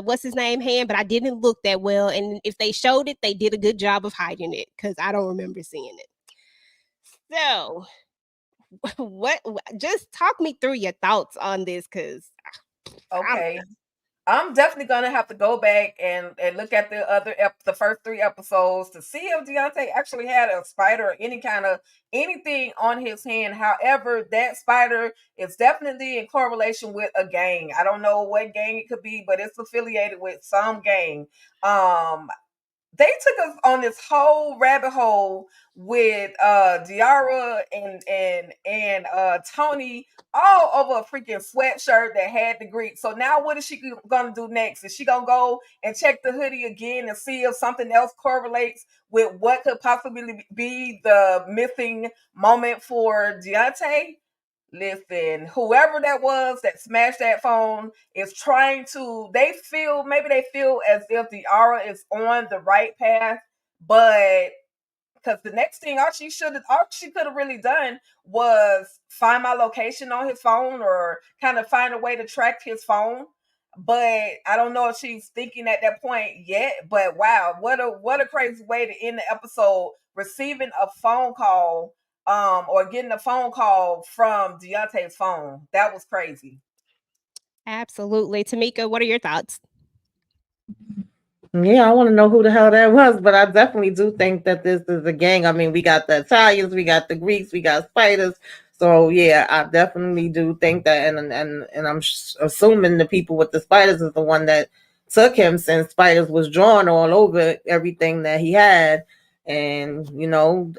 what's his name hand, but I didn't look that well. And if they showed it, they did a good job of hiding it because I don't remember seeing it. So, what? Just talk me through your thoughts on this, because okay. I'm definitely gonna have to go back and look at the first 3 episodes to see if Deontay actually had a spider or anything on his hand. However, that spider is definitely in correlation with a gang. I don't know what gang it could be, but it's affiliated with some gang. They took us on this whole rabbit hole with Diarra and Tony all over a freaking sweatshirt that had the Greek. So now what is she gonna do next? Is she gonna go and check the hoodie again and see if something else correlates with what could possibly be the missing moment for Deontay? Listen, whoever that was that smashed that phone is trying to, maybe they feel as if Diarra is on the right path, but because the next thing, all she could have really done was find my location on his phone or kind of find a way to track his phone. But I don't know if she's thinking at that point yet. But wow, what a crazy way to end the episode, receiving a phone call or getting a phone call from Deontay's phone. That was crazy. Absolutely. Tamika, what are your thoughts? Yeah, I want to know who the hell that was, but I definitely do think that this is a gang. I mean, we got the Italians, we got the Greeks, we got spiders. So yeah, I definitely do think that, and I'm assuming the people with the spiders is the one that took him, since spiders was drawn all over everything that he had. And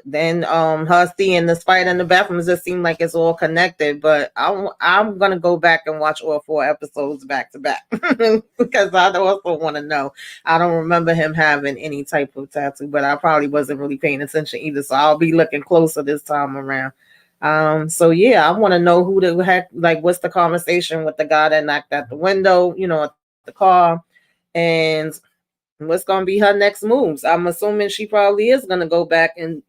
then her seeing the spider in the bathroom just seemed like it's all connected. But I'm gonna go back and watch all 4 episodes back to back because I also want to know. I don't remember him having any type of tattoo, but I probably wasn't really paying attention either. So I'll be looking closer this time around. So yeah, I want to know who the heck, like, what's the conversation with the guy that knocked at the window, at the car, and what's going to be her next moves. I'm assuming she probably is going to go back and,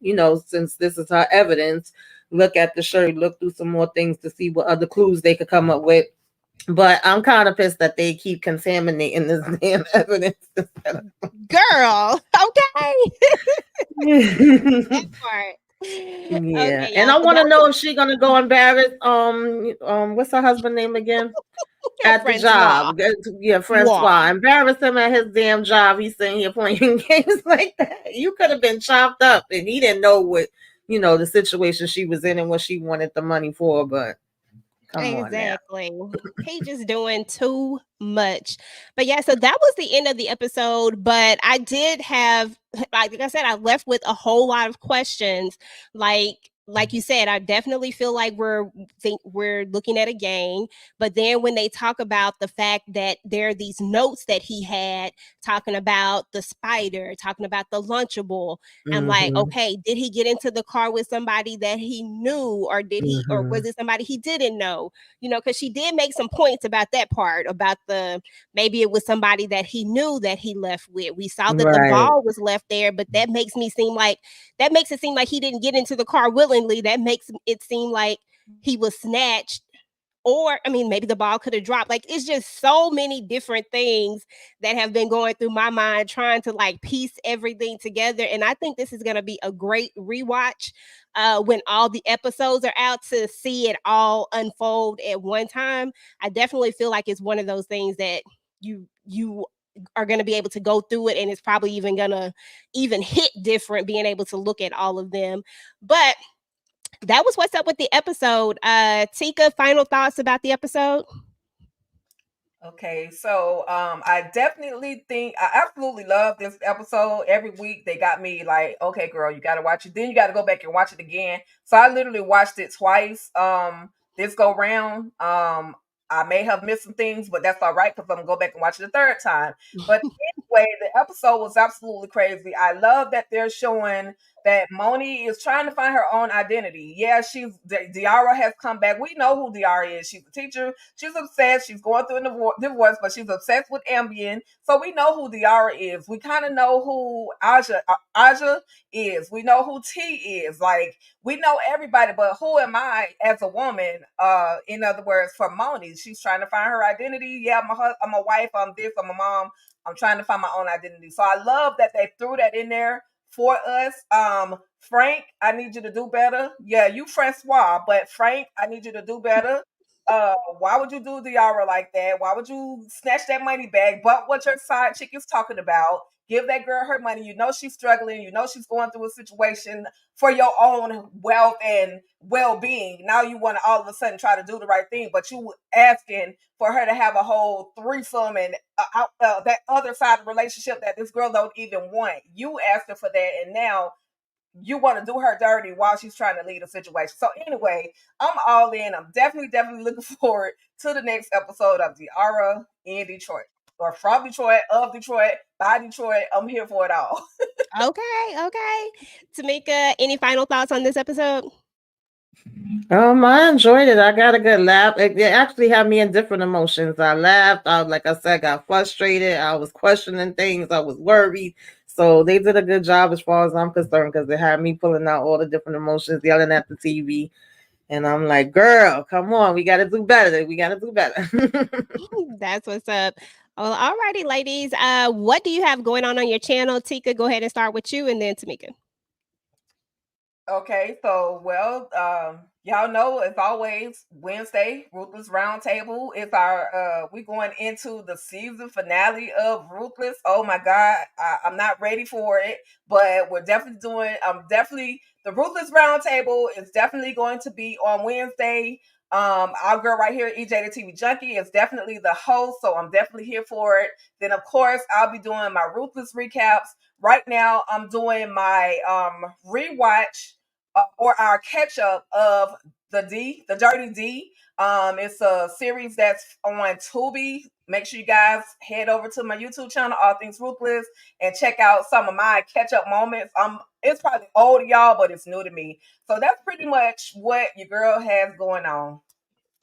since this is her evidence, look at the shirt, look through some more things to see what other clues they could come up with But I'm kind of pissed that they keep contaminating this damn evidence. Girl, okay. That part. Yeah, Okay, and y'all. I So want that to know if she gonna go embarrass what's her husband name again? was At the Francois. job. Yeah, Francois. Embarrass him at his damn job. He's sitting here playing games like that. You could have been chopped up, and he didn't know what the situation she was in and what she wanted the money for. But come on now. Exactly. He just doing too much. But yeah, so that was the end of the episode. But I did have, like I said, I left with a whole lot of questions. Like you said, I definitely feel like we're looking at a gang. But then when they talk about the fact that there are these notes that he had talking about the spider, talking about the Lunchable, I'm like, okay, did he get into the car with somebody that he knew, or or was it somebody he didn't know? Because she did make some points about that part, about maybe it was somebody that he knew that he left with. We saw that the ball was left there, but that makes it seem like he didn't get into the car willingly. That makes it seem like he was snatched. Or, I mean, maybe the ball could have dropped. Like, it's just so many different things that have been going through my mind trying to piece everything together. And I think this is going to be a great rewatch when all the episodes are out, to see it all unfold at one time. I definitely feel like it's one of those things that you are going to be able to go through it, and it's probably even going to hit different being able to look at all of them. But that was what's up with the episode. Tika, final thoughts about the episode? Okay, so I definitely think I absolutely love this episode. Every week they got me like, okay, girl, you gotta watch it. Then you gotta go back and watch it again. So I literally watched it twice. This go round. I may have missed some things, but that's all right because I'm gonna go back and watch it a third time. But anyway, the episode was absolutely crazy. I love that they're showing that Mony is trying to find her own identity. Yeah, Diarra has come back. We know who Diarra is. She's a teacher. She's obsessed. She's going through a divorce, but she's obsessed with Ambien. So we know who Diarra is. We kind of know who Aja is. We know who T is. Like, we know everybody, but who am I as a woman? In other words, for Mony, she's trying to find her identity. Yeah, I'm a wife. I'm this. I'm a mom. I'm trying to find my own identity. So I love that they threw that in there for us. Frank, I need you to do better. Yeah, you Francois, but Frank, I need you to do better. Why would you do Diarra like that? Why would you snatch that money back? But what your side chick is talking about, give that girl her money. You know she's struggling. You know she's going through a situation for your own wealth and well-being. Now you want to all of a sudden try to do the right thing, but you asking for her to have a whole threesome and that other side of the relationship that this girl don't even want. You asking for that, and now you want to do her dirty while she's trying to lead a situation. So anyway, I'm all in. I'm definitely looking forward to the next episode of Diarra in Detroit, or from Detroit, of Detroit, by Detroit. I'm here for it all. Okay. Tamika, any final thoughts on this episode? I enjoyed it. I got a good laugh. It actually had me in different emotions. I laughed. Like I said, got frustrated. I was questioning things. I was worried. So they did a good job as far as I'm concerned, because they had me pulling out all the different emotions, yelling at the TV. And I'm like, girl, come on. We got to do better. We got to do better. That's what's up. Well, all righty, ladies. What do you have going on your channel? Tika, go ahead and start with you, and then Tamika. Okay, so y'all know as always, Wednesday, Ruthless Roundtable is our we going into the season finale of Ruthless. Oh my God, I'm not ready for it, but we're definitely doing the Ruthless Roundtable is definitely going to be on Wednesday. Our girl right here, EJ the TV Junkie, is definitely the host, so I'm definitely here for it. Then of course I'll be doing my Ruthless recaps. Right now I'm doing my rewatch or our catch up of the Dirty D. It's a series that's on Tubi. Make sure you guys head over to my YouTube channel, All Things Ruthless, and check out some of my catch up moments. It's probably old to y'all, but it's new to me. So that's pretty much what your girl has going on.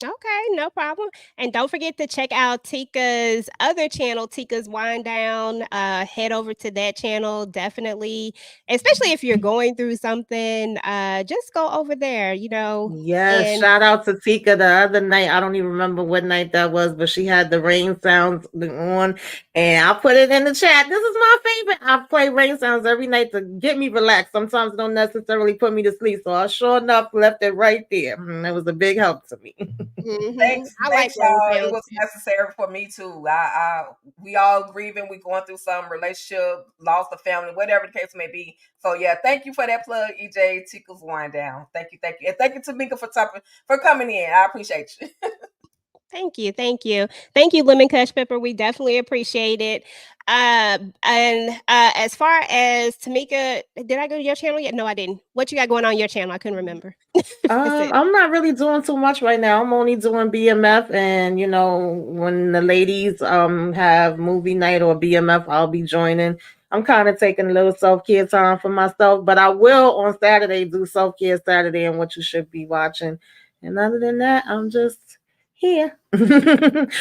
Okay, no problem. And don't forget to check out Tika's other channel, Tika's Wind Down. Head over to that channel, definitely. Especially if you're going through something, just go over there, Yes, and shout out to Tika the other night. I don't even remember what night that was, but she had the rain sounds on, and I put it in the chat. This is my favorite. I play rain sounds every night to get me relaxed. Sometimes it don't necessarily put me to sleep, so I sure enough left it right there. It was a big help to me. I like Thanks, rain y'all. It sounds was too. necessary for me too. We all grieving. We going through some relationship, lost a family, whatever the case may be. So yeah, thank you for that plug, EJ. Tickles Wind Down. Thank you, and thank you, Tamika, for coming in. I appreciate you. Thank you, thank you, Lemon Kush Pepper. We definitely appreciate it. And as far as Tamika, did I go to your channel yet? No, I didn't. What you got going on your channel? I couldn't remember. That's it. I'm not really doing too much right now. I'm only doing BMF, and when the ladies have movie night or BMF, I'll be joining. I'm kind of taking a little self-care time for myself, but I will on Saturday do self-care Saturday and what you should be watching. And other than that, I'm just here.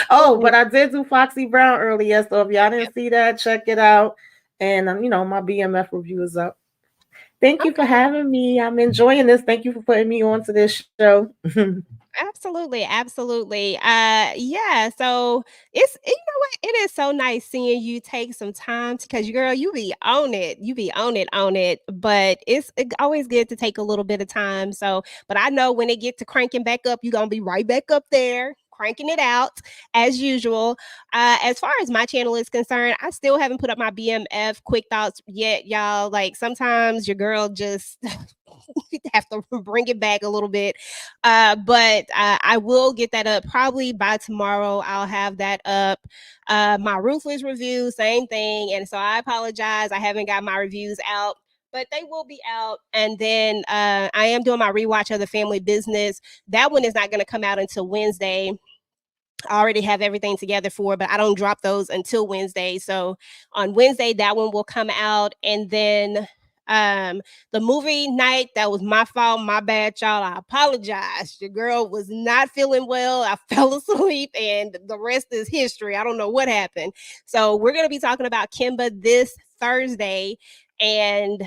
Oh, but I did do Foxy Brown earlier, so if y'all didn't see that, check it out. And my BMF review is up. Thank you for Okay. having me. I'm enjoying this. Thank you for putting me on to this show. Absolutely, absolutely. Yeah. So you know what? It is so nice seeing you take some time because girl, you be on it. You be on it. But it's always good to take a little bit of time. So, but I know when it get to cranking back up, you're gonna be right back up there. Cranking it out as usual. As far as my channel is concerned, I still haven't put up my BMF quick thoughts yet, y'all. Like sometimes your girl just have to bring it back a little bit. But I will get that up probably by tomorrow. I'll have that up. My Ruthless review, same thing. And so I apologize. I haven't got my reviews out, but they will be out. And then I am doing my rewatch of The Family Business. That one is not going to come out until Wednesday. I already have everything together for, but I don't drop those until Wednesday. So on Wednesday, that one will come out. And then the movie night, that was my fault, my bad, y'all. I apologize. Your girl was not feeling well. I fell asleep, and the rest is history. I don't know what happened. So we're gonna be talking about Kimba this Thursday. And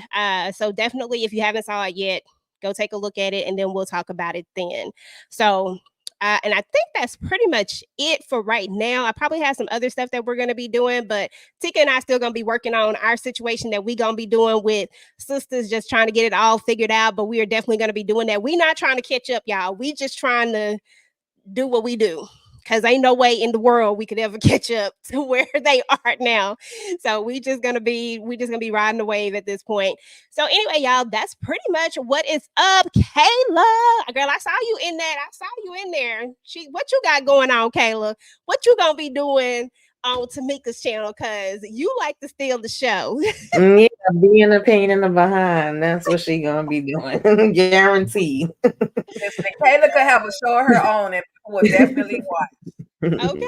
so definitely if you haven't saw it yet, go take a look at it and then we'll talk about it then. So and I think that's pretty much it for right now. I probably have some other stuff that we're going to be doing, but Tika and I still going to be working on our situation that we going to be doing with sisters, just trying to get it all figured out. But we are definitely going to be doing that. We not trying to catch up, y'all. We just trying to do what we do. Because ain't no way in the world we could ever catch up to where they are now. So we just gonna be riding the wave at this point. So anyway, y'all, that's pretty much what is up. Kayla, girl, I saw you in that. I saw you in there. What you got going on, Kayla? What you gonna be doing on Tamika's channel? Cause you like to steal the show. Yeah, being a pain in the behind. That's what she gonna be doing. Guaranteed. Listen, Kayla could have a show of her own, and people would definitely watch. Okay.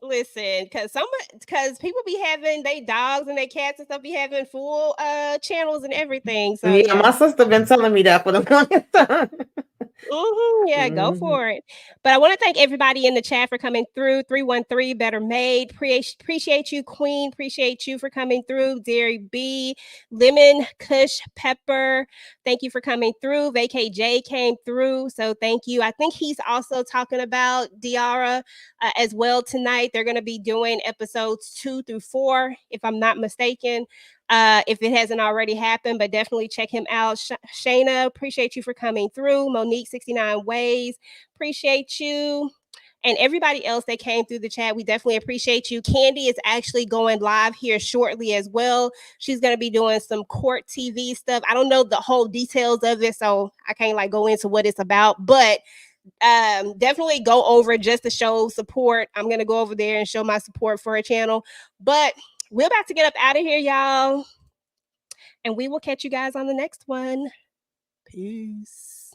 Listen, because people be having they dogs and their cats and stuff be having full channels and everything. So Yeah, my yeah. sister been telling me that for the longest time. Yeah, go for it. But I want to thank everybody in the chat for coming through. 313 Better Made. Appreciate you, Queen. Appreciate you for coming through. Dairy B, Lemon, Kush, Pepper. Thank you for coming through. Vacay J came through. So thank you. I think he's also talking about Diarra as well tonight. They're going to be doing episodes 2 through 4, if I'm not mistaken. If it hasn't already happened, but definitely check him out. Shayna, appreciate you for coming through. Monique 69 Ways, appreciate you. And everybody else that came through the chat, we definitely appreciate you. Candy is actually going live here shortly as well. She's going to be doing some court TV stuff. I don't know the whole details of it, so I can't go into what it's about, but definitely go over just to show support. I'm going to go over there and show my support for a channel, but we're about to get up out of here, y'all. And we will catch you guys on the next one. Peace.